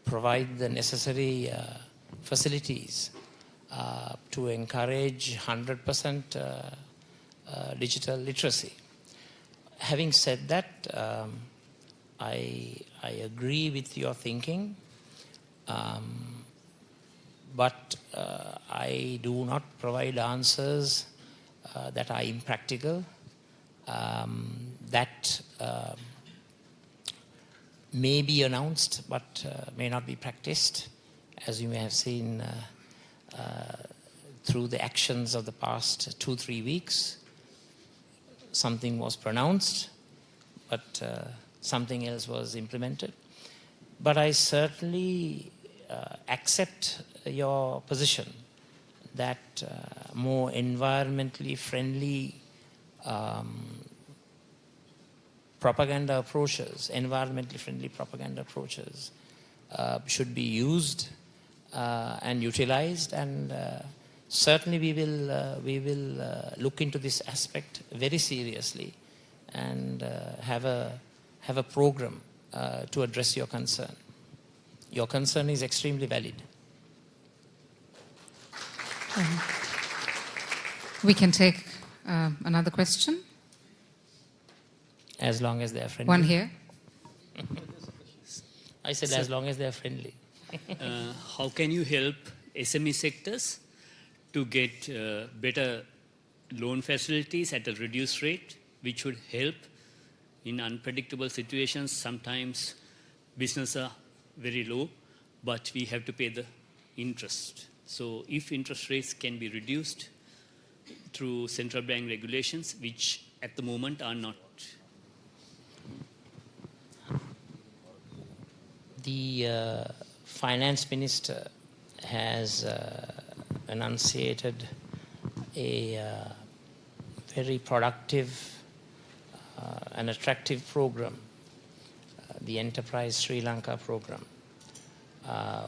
provide the necessary facilities to encourage 100% digital literacy. Having said that, I agree with your thinking, but I do not provide answers that are impractical, that may be announced but may not be practiced, as you may have seen through the actions of the past 2-3 weeks. Something was pronounced, but something else was implemented. But I certainly accept your position that more environmentally friendly propaganda approaches, environmentally friendly propaganda approaches should be used and utilized, and certainly we will look into this aspect very seriously and have a program to address your concern. Your concern is extremely valid. We can take another question. As long as they are friendly. One here. I said as long as they are friendly. How can you help SME sectors to get better loan facilities at a reduced rate, which would help in unpredictable situations. Sometimes business are very low, but we have to pay the interest. So if interest rates can be reduced through central bank regulations, which at the moment are not. The finance minister has enunciated a very productive and attractive program, the Enterprise Sri Lanka program,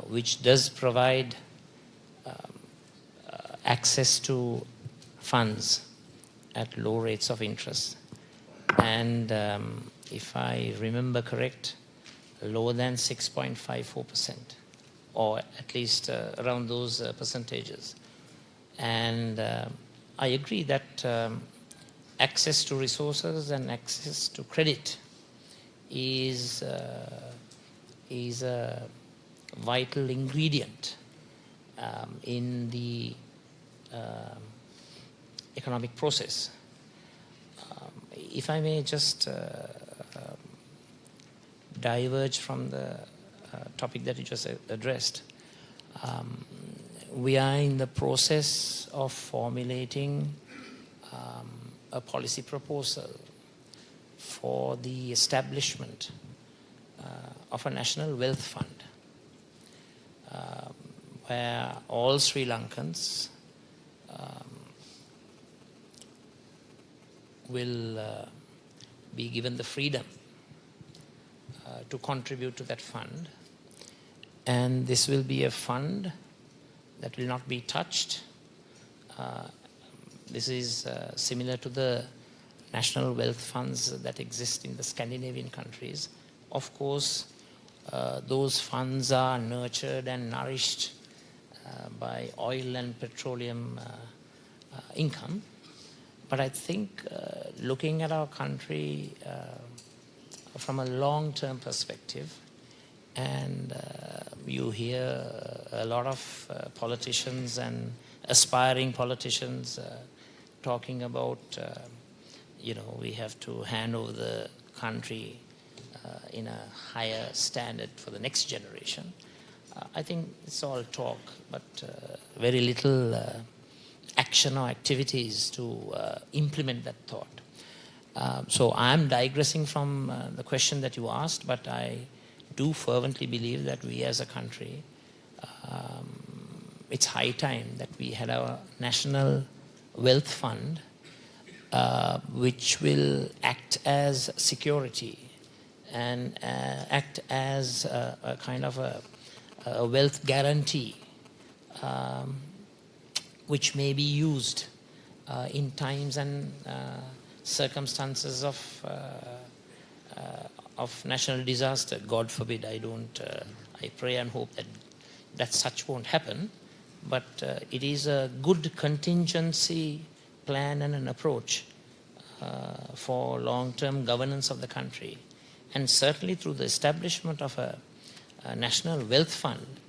which does provide access to funds at low rates of interest. And if I remember correct, lower than 6.54%, or at least around those percentages. And I agree that access to resources and access to credit is a vital ingredient in the economic process. If I may just diverge from the topic that you just addressed, we are in the process of formulating a policy proposal for the establishment of a national wealth fund, where all Sri Lankans will be given the freedom to contribute to that fund. And this will be a fund that will not be touched. This is similar to the national wealth funds that exist in the Scandinavian countries. Of course, those funds are nurtured and nourished by oil and petroleum income. But I think looking at our country from a long-term perspective, and you hear a lot of politicians and aspiring politicians talking about, we have to hand over the country in a higher standard for the next generation. I think it's all talk, but very little action or activities to implement that thought. So I'm digressing from the question that you asked, but I do fervently believe that we as a country, it's high time that we had our national wealth fund, which will act as security and act as a kind of a wealth guarantee, which may be used in times and circumstances of national disaster. God forbid, I pray and hope that such won't happen, but it is a good contingency plan and an approach for long-term governance of the country. And certainly through the establishment of a national wealth fund,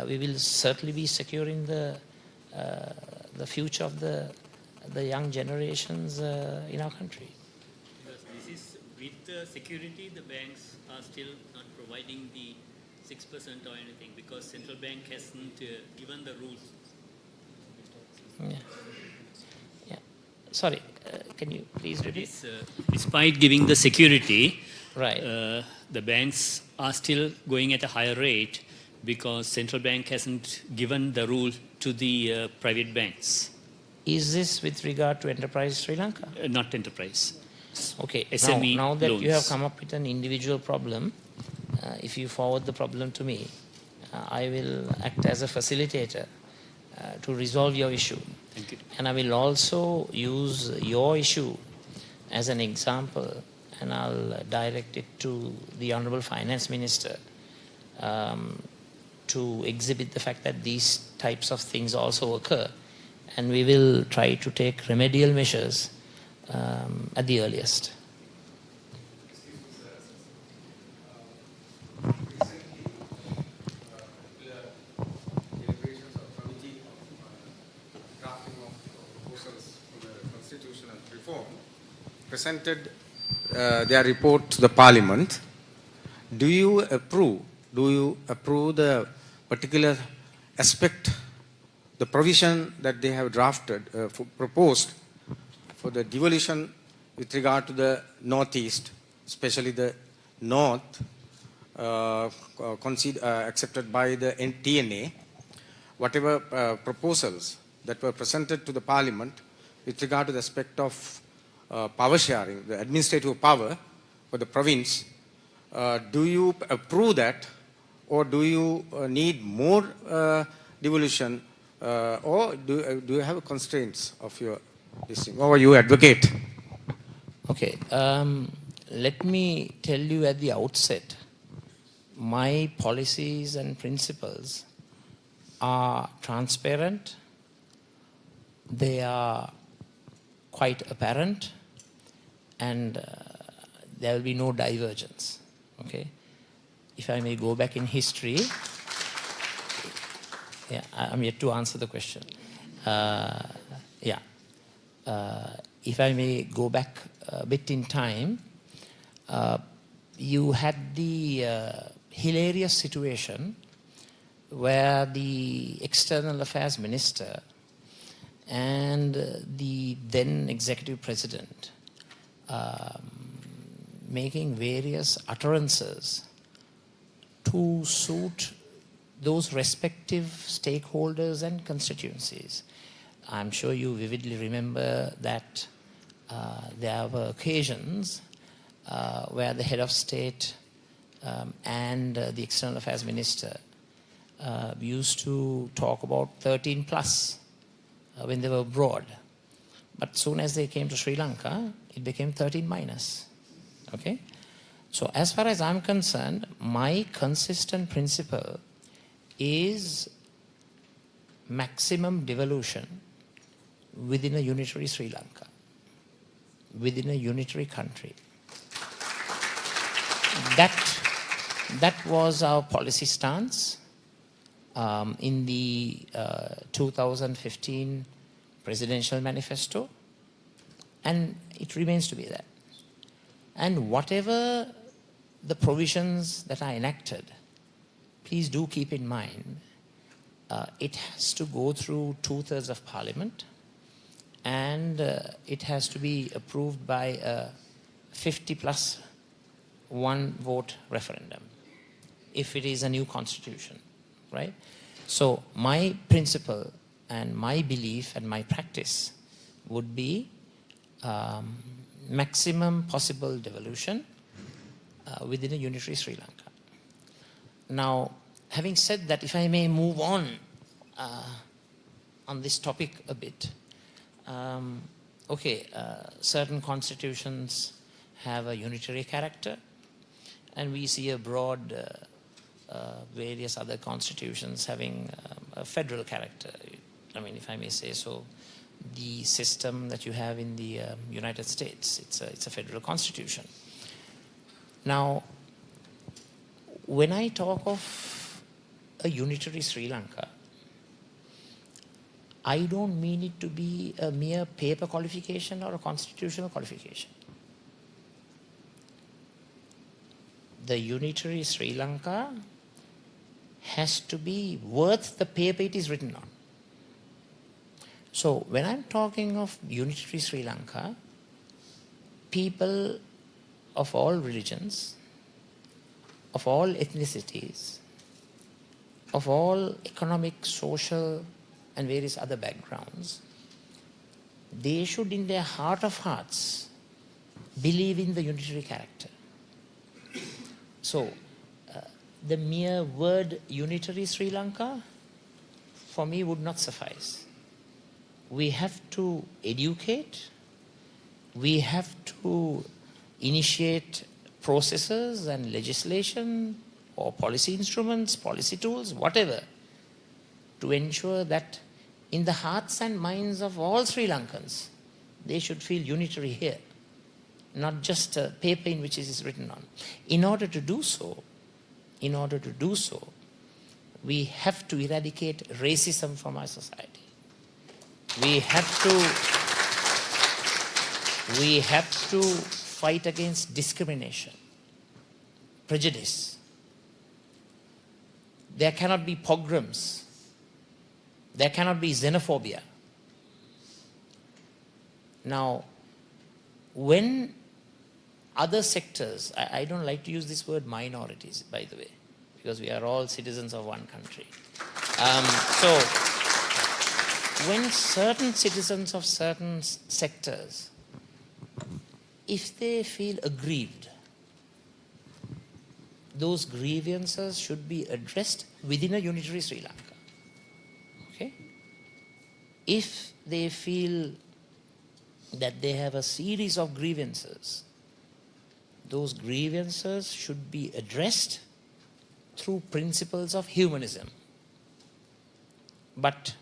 we will certainly be securing the future of the young generations in our country. Because this is with the security, the banks are still not providing the 6% or anything, because central bank hasn't given the rules. Yeah. Sorry, can you please repeat? Despite giving the security, Right. The banks are still going at a higher rate because central bank hasn't given the rule to the private banks. Is this with regard to Enterprise Sri Lanka? Not enterprise. Okay, SME now that loans. you have come up with an individual problem, if you forward the problem to me, I will act as a facilitator to resolve your issue. Thank you. And I will also use your issue as an example, and I'll direct it to the Honorable Finance Minister to exhibit the fact that these types of things also occur. And we will try to take remedial measures at the earliest. presented their report to the Parliament, do you approve the particular aspect, the provision that they have drafted, proposed for the devolution with regard to the Northeast, especially the North, accepted by the TNA, whatever proposals that were presented to the Parliament with regard to the aspect of power sharing, the administrative power for the province, do you approve that, or do you need more devolution, or do you have constraints of your this thing, or you advocate? Okay, let me tell you at the outset, my policies and principles are transparent, they are quite apparent, and there will be no divergence. Okay, if I may go back in history, yeah, I'm yet to answer the question. If I may go back a bit in time, you had the hilarious situation where the External Affairs Minister and the then Executive President making various utterances to suit those respective stakeholders and constituencies. I'm sure you vividly remember that there were occasions where the head of state and the External Affairs Minister used to talk about 13 plus when they were abroad. But soon as they came to Sri Lanka, it became 13 minus. Okay? So as far as I'm concerned, my consistent principle is maximum devolution within a unitary Sri Lanka, within a unitary country. That was our policy stance in the 2015 presidential manifesto, and it remains to be that. And whatever the provisions that are enacted, please do keep in mind, it has to go through 2/3 of Parliament, and it has to be approved by a 50+1 vote referendum if it is a new constitution, right? So my principle and my belief and my practice would be maximum possible devolution within a unitary Sri Lanka. Now, having said that, if I may move on this topic a bit. Certain constitutions have a unitary character, and we see abroad various other constitutions having a federal character. I mean, if I may say so, the system that you have in the United States, it's a federal constitution. Now, when I talk of a unitary Sri Lanka, I don't mean it to be a mere paper qualification or a constitutional qualification. The unitary Sri Lanka has to be worth the paper it is written on. So when I'm talking of unitary Sri Lanka, people of all religions, of all ethnicities, of all economic, social, and various other backgrounds, they should in their heart of hearts believe in the unitary character. So the mere word unitary Sri Lanka for me would not suffice. We have to educate, we have to initiate processes and legislation or policy instruments, policy tools, whatever, to ensure that in the hearts and minds of all Sri Lankans, they should feel unitary here, not just a paper in which it is written on. In order to do so, we have to eradicate racism from our society. We have We have to fight against discrimination, prejudice. There cannot be pogroms. There cannot be xenophobia. Now, when other sectors, I don't like to use this word minorities, by the way, because we are all citizens of one country. So, when certain citizens of certain sectors, if they feel aggrieved, those grievances should be addressed within a unitary Sri Lanka. Okay? If they feel that they have a series of grievances, those grievances should be addressed through principles of humanism. But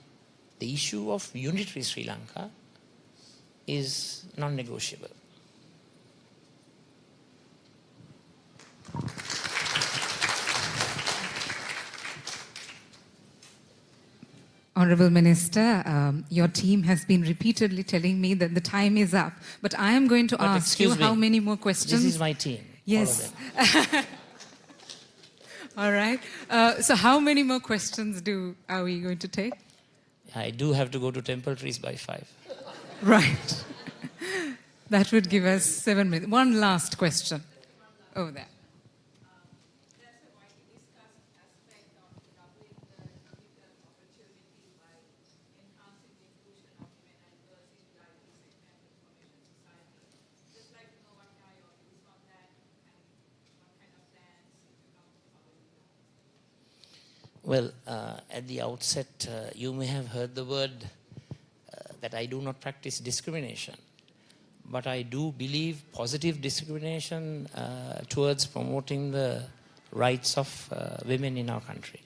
the issue of unitary Sri Lanka is non-negotiable. Honorable Minister, your team has been repeatedly telling me that the time is up, but I am going to ask you how many more questions. This is my team. Yes. All right. So how many more questions are we going to take? I do have to go to Temple Trees by 5. Right. That would give us 7 minutes. One last question. Over there. There's a widely discussed aspect of doubling the digital opportunity by enhancing the inclusion of women and girls in the IT sector and information society. Just like to know what are your views on that and what kind of plans you come forward with that. Well, at the outset, you may have heard the word that I do not practice discrimination. But I do believe positive discrimination towards promoting the rights of women in our country.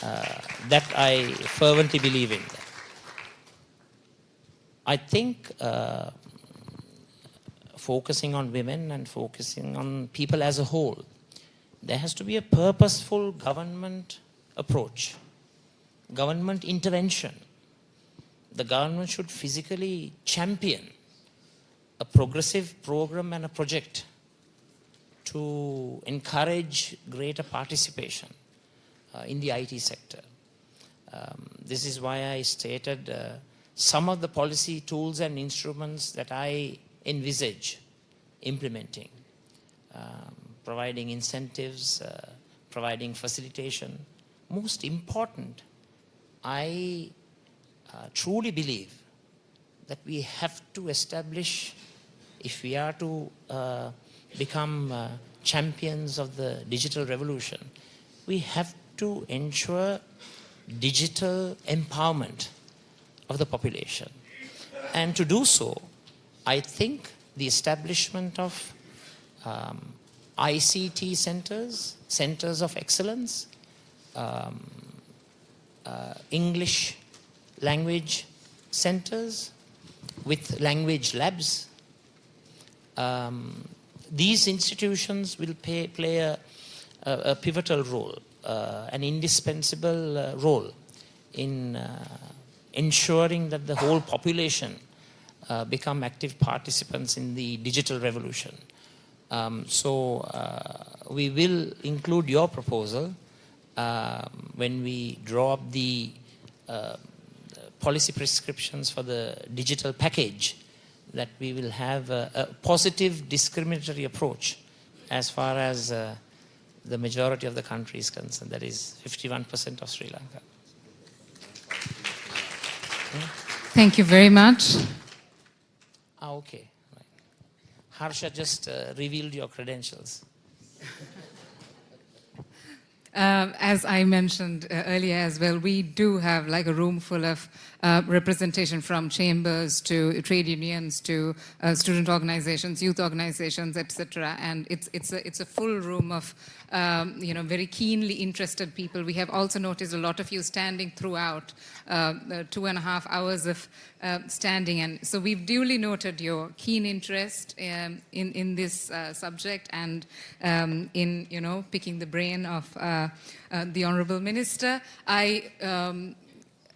That I fervently believe in. I think focusing on women and focusing on people as a whole, there has to be a purposeful government approach, government intervention. The government should physically champion a progressive program and a project to encourage greater participation in the IT sector. This is why I stated some of the policy tools and instruments that I envisage implementing, providing incentives, providing facilitation. Most important, I truly believe that we have to establish, if we are to become champions of the digital revolution, we have to ensure digital empowerment of the population. And to do so, I think the establishment of ICT centers, centers of excellence, English language centers with language labs, these institutions will play a pivotal role, an indispensable role in ensuring that the whole population become active participants in the digital revolution. So we will include your proposal when we draw up the policy prescriptions for the digital package, that we will have a positive discriminatory approach as far as the majority of the country is concerned, that is 51% of Sri Lanka. Thank you very much. Okay. Right. Harsha just revealed your credentials. As I mentioned earlier as well, we do have like a room full of representation from chambers to trade unions to student organizations, youth organizations, etc. And it's a full room of very keenly interested people. We have also noticed a lot of you standing throughout the 2.5 hours of standing, and so we've duly noted your keen interest in this subject and in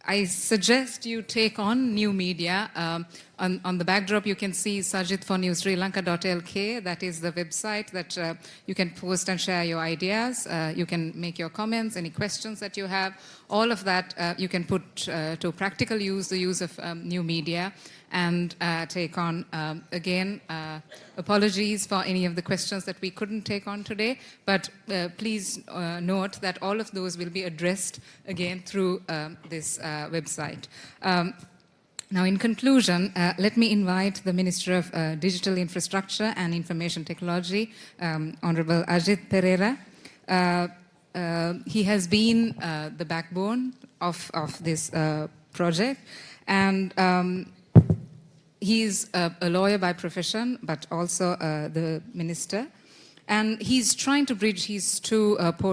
I suggest you take on new media. On the backdrop, you can see Sajith for News srilanka.lk. That is the website that you can post and share your ideas. You can make your comments, any questions that you have. All of that you can put to practical use, the use of new media, and take on, again, apologies for any of the questions that we couldn't take on today, but please note that all of those will be addressed again through this website. Now, in conclusion, let me invite the Minister of Digital Infrastructure and Information Technology, Honorable Ajith Pereira. He has been the backbone of this project, and he's a lawyer by profession, but also the minister. And he's trying to bridge his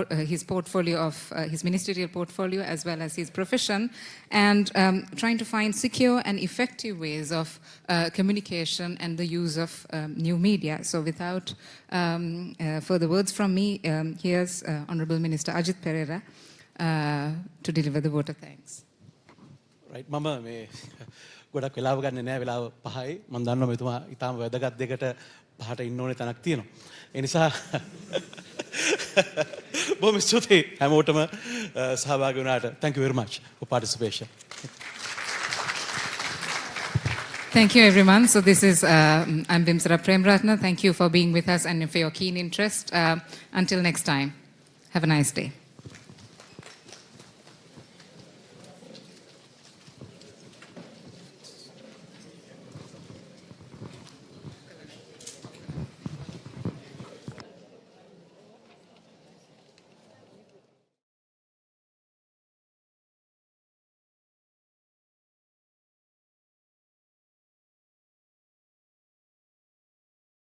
his portfolio of his ministerial portfolio as well as his profession, and trying to find secure and effective ways of communication and the use of new media. So without further words from me, here's Honorable Minister Ajith Pereira to deliver the vote of thanks. Right, Mama, me ගොඩක් වෙලාව ගන්න නෑ වෙලාව 5යි මම දන්නවා මෙතුමා ඊටාම වැදගත් දෙකට 5ට ඉන්න ඕනේ තැනක් තියෙනවා ඒ නිසා බොහොම ස්තුතියි හැමෝටම සහභාගී වුණාට thank you very much for participation. Thank you, everyone. So this is I'm Vimsara Premratna. Thank you for being with us and for your keen interest. Until next time, have a nice day.